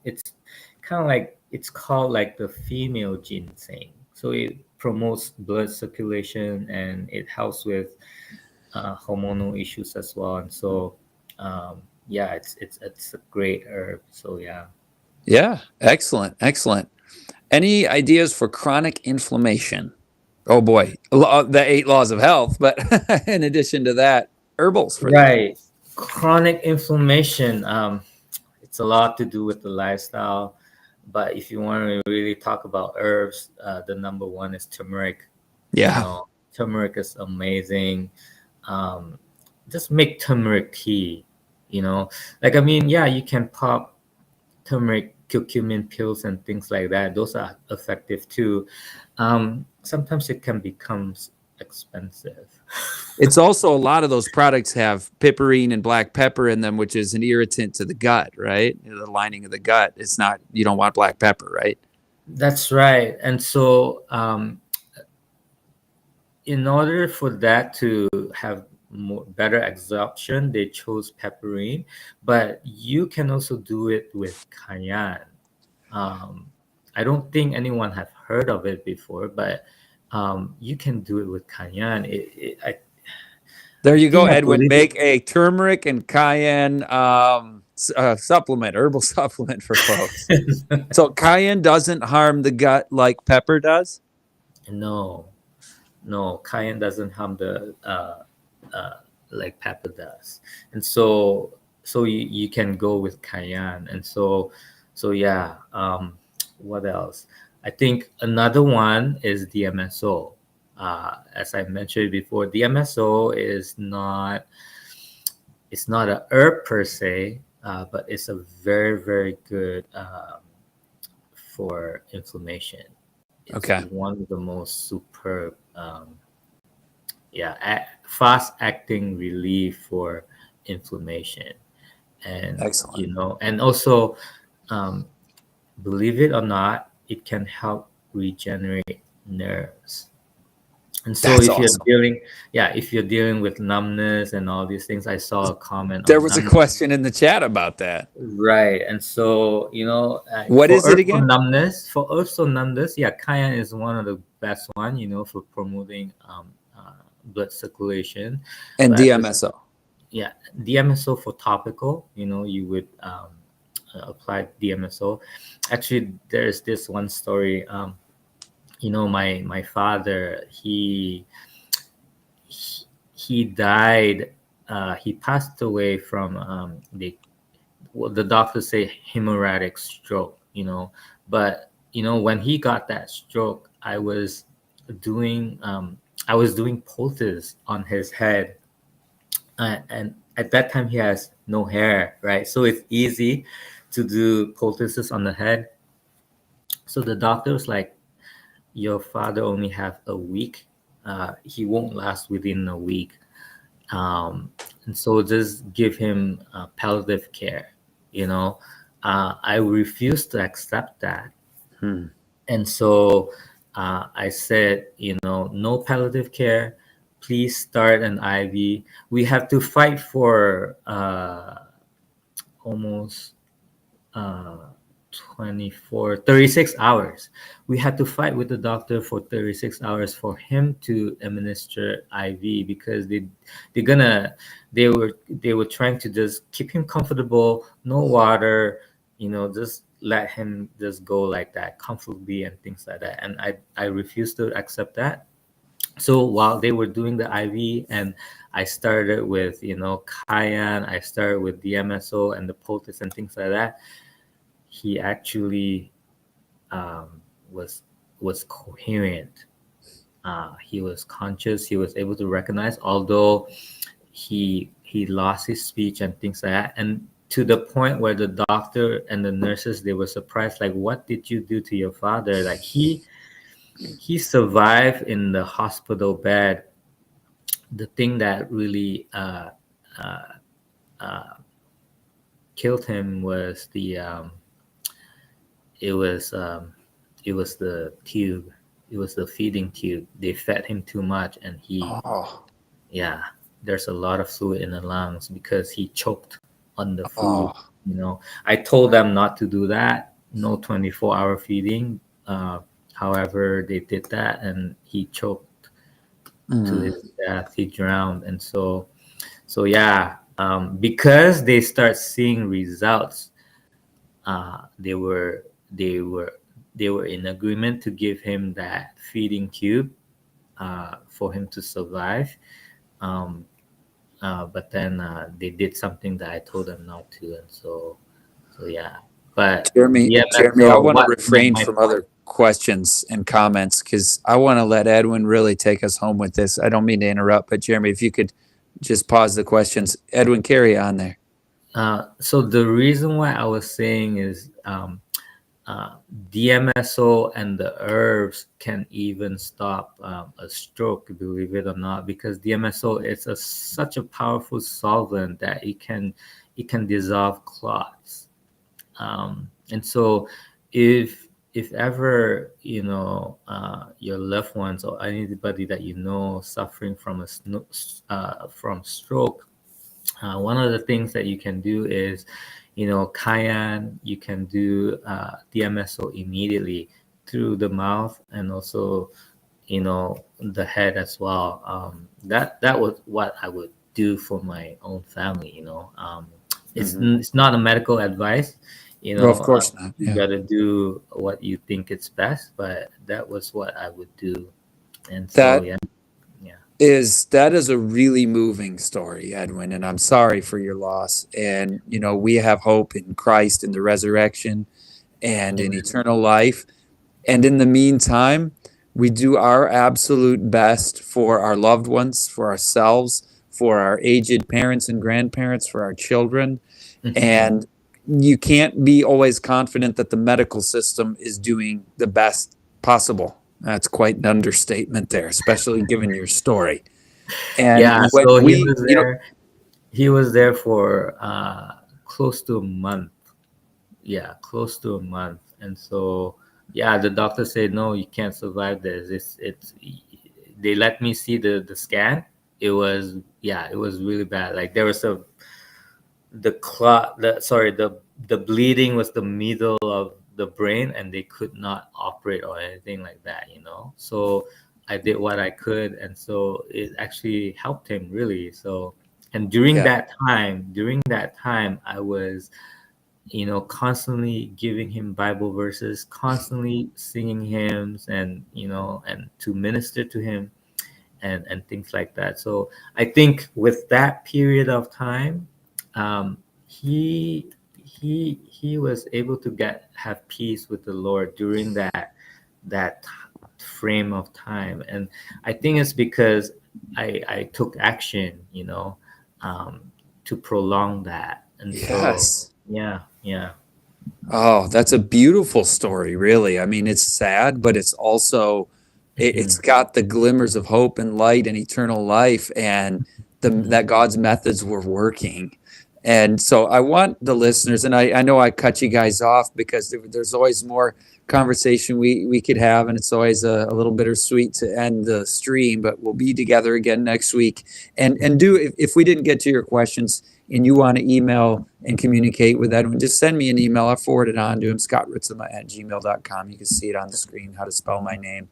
It's kind of like, it's called like the female ginseng. So it promotes blood circulation and it helps with hormonal issues as well. And so, yeah, it's a great herb. So yeah. Yeah. Excellent. Excellent. Any ideas for chronic inflammation? Oh boy, the 8 laws of health. But in addition to that, herbals for that. Right. Chronic inflammation. It's a lot to do with the lifestyle, but if you want to really talk about herbs, the number one is turmeric. Yeah. Turmeric is amazing. Um, just make turmeric tea. Like, I mean, yeah, you can pop turmeric curcumin pills and things like that. Those are effective too. Sometimes it can become expensive. It's also, a lot of those products have piperine and black pepper in them, which is an irritant to the gut, right? The lining of the gut. It's not, you don't want black pepper, right? That's right. And so, in order for that to have better absorption, they chose pepperine, but you can also do it with cayenne. Um, I don't think anyone have heard of it before, but you can do it with cayenne. I There you go, think, I Edwin. believe it. Make a turmeric and cayenne supplement, herbal supplement for folks. So cayenne doesn't harm the gut like pepper does? No, no, cayenne doesn't harm the uh, like pepper does, and so you can go with cayenne, and so yeah. What else? I think another one is DMSO. As I mentioned before, DMSO is not, it's not a herb per se, but it's a very, very good for inflammation. It's Okay. one of the most superb, yeah, fast acting relief for inflammation. And Excellent. and also, um, believe it or not, it can help regenerate nerves. And so That's if you're awesome. dealing, yeah, if you're dealing with numbness and all these things, I saw a comment There on was a numbness. question in the chat about that. Right. And so, What for is it again? herbs for numbness, yeah, cayenne is one of the best one, for promoting blood circulation. And But at this, DMSO. yeah, DMSO for topical, you would apply DMSO. Actually, there's this one story. My father, he died. He passed away from the doctors say hemorrhagic stroke. But when he got that stroke, doing I was doing poultice on his head, and at that time he has no hair, right? So it's easy to do poultices on the head. So the doctor was like, your father only have a week. He won't last within a week. And so just give him palliative care. I refused to accept that. Hmm. And so I said, no palliative care. Please start an IV. We have to fight for almost uh, 36 hours. We had to fight with the doctor for 36 hours for him to administer IV, because they were trying to just keep him comfortable, no water, just let him just go like that comfortably and things like that. And I refused to accept that. So while they were doing the IV, and I started with, cayenne, I started with DMSO and the poultice and things like that, he actually um, was was coherent. He was conscious. He was able to recognize, although he lost his speech and things like that. And to the point where the doctor and the nurses, they were surprised, like, what did you do to your father? Like, he survived in the hospital bed. The thing that really uh, uh, killed him was it was um, it was the tube. It was the feeding tube. They fed him too much, and Oh, yeah, there's a lot of fluid in the lungs because he choked on the food. oh. I told them not to do that. No 24-hour feeding. However, they did that, and he choked to Mm. his death. He drowned, and so yeah. Because they start seeing results, they were in agreement to give him that feeding tube for him to survive. Um, but then they did something that I told them not to, and so yeah. But Jeremy, I DMSO, want to what refrain my from point? other questions and comments because I want to let Edwin really take us home with this. I don't mean to interrupt, but Jeremy, if you could just pause the questions. Edwin, carry on there. So the reason why I was saying is uh, DMSO and the herbs can even stop a stroke, believe it or not, because DMSO is such a powerful solvent that it can dissolve clots. And so if ever your loved ones or anybody that suffering from from stroke, one of the things that you can do is, cayenne. You can do DMSO immediately through the mouth, and also the head as well. That was what I would do for my own family. It's Hmm. it's not a medical advice. Well, of course not. You Yeah. got to do what you think is best, but that was what I would do. And so That yeah. Yeah. that is a really moving story, Edwin, and I'm sorry for your loss. And we have hope in Christ in the resurrection and in Amen. eternal life. And in the meantime, we do our absolute best for our loved ones, for ourselves, for our aged parents and grandparents, for our children. Mhm. And you can't be always confident that the medical system is doing the best possible. That's quite an understatement there, especially given your story. And Yeah, when so we, he was there for close to a month. Yeah, close to a month. And so yeah, the doctor said, no, you can't survive this. It's They let me see the scan. It was really bad. Like, there was the clot the sorry the bleeding was the middle of the brain, and they could not operate or anything like that. So I did what I could, and so it actually helped him, really. So, and yeah, during that time, I was constantly giving him Bible verses, constantly singing hymns, and to minister to him, and things like that. So I think with that period of time, he was able to have peace with the Lord during that frame of time. And I think it's because I took action, to prolong that. And so yes. yeah, yeah. Oh, that's a beautiful story, really. I mean, it's sad, but it's also it's Mhm, got the glimmers of hope and light and eternal life, and mhm, that God's methods were working. And so I want the listeners, and I know I cut you guys off because there's always more conversation we could have, and it's always a little bittersweet to end the stream, but we'll be together again next week. And do if we didn't get to your questions, and you want to email and communicate with Edwin, just send me an email. I'll forward it on to him, scottritzema@gmail.com. You can see it on the screen, how to spell my name.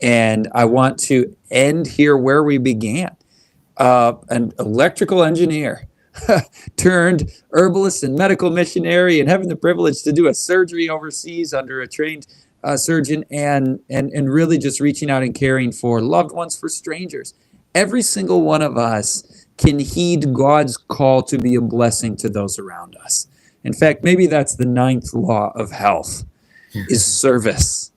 And I want to end here where we began. An electrical engineer turned herbalist and medical missionary, and having the privilege to do a surgery overseas under a trained surgeon, and really just reaching out and caring for loved ones, for strangers. Every single one of us can heed God's call to be a blessing to those around us. In fact, maybe that's the ninth law of health: is service,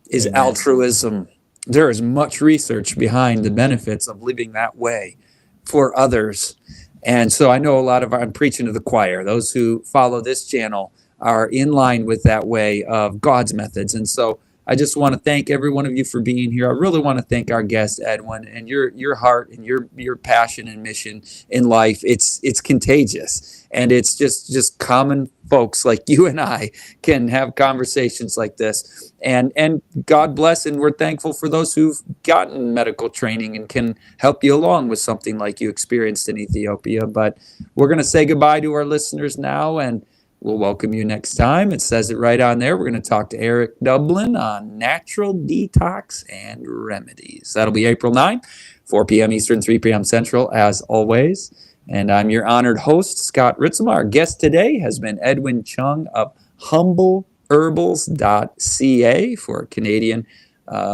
is Amen. altruism. There is much research behind the benefits of living that way for others. And so I know I'm preaching to the choir. Those who follow this channel are in line with that way of God's methods. And so I just want to thank every one of you for being here. I really want to thank our guest, Edwin, and your heart and your passion and mission in life. It's contagious, and it's just common folks like you and I can have conversations like this. And God bless, and we're thankful for those who've gotten medical training and can help you along with something like you experienced in Ethiopia. But we're going to say goodbye to our listeners now, and we'll welcome you next time. It says it right on there. We're going to talk to Eric Dublin on natural detox and remedies. That'll be April 9th, 4 p.m. Eastern, 3 p.m. Central, as always. And I'm your honored host, Scott Ritzema. Our guest today has been Edwin Chung of herbals.ca for Canadian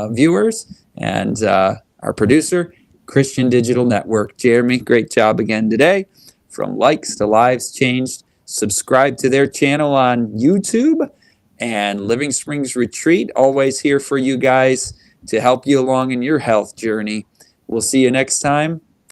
viewers, and our producer, Christian Digital Network. Jeremy, great job again today. From likes to lives changed. Subscribe to their channel on YouTube, and Living Springs Retreat, always here for you guys to help you along in your health journey. We'll see you next time.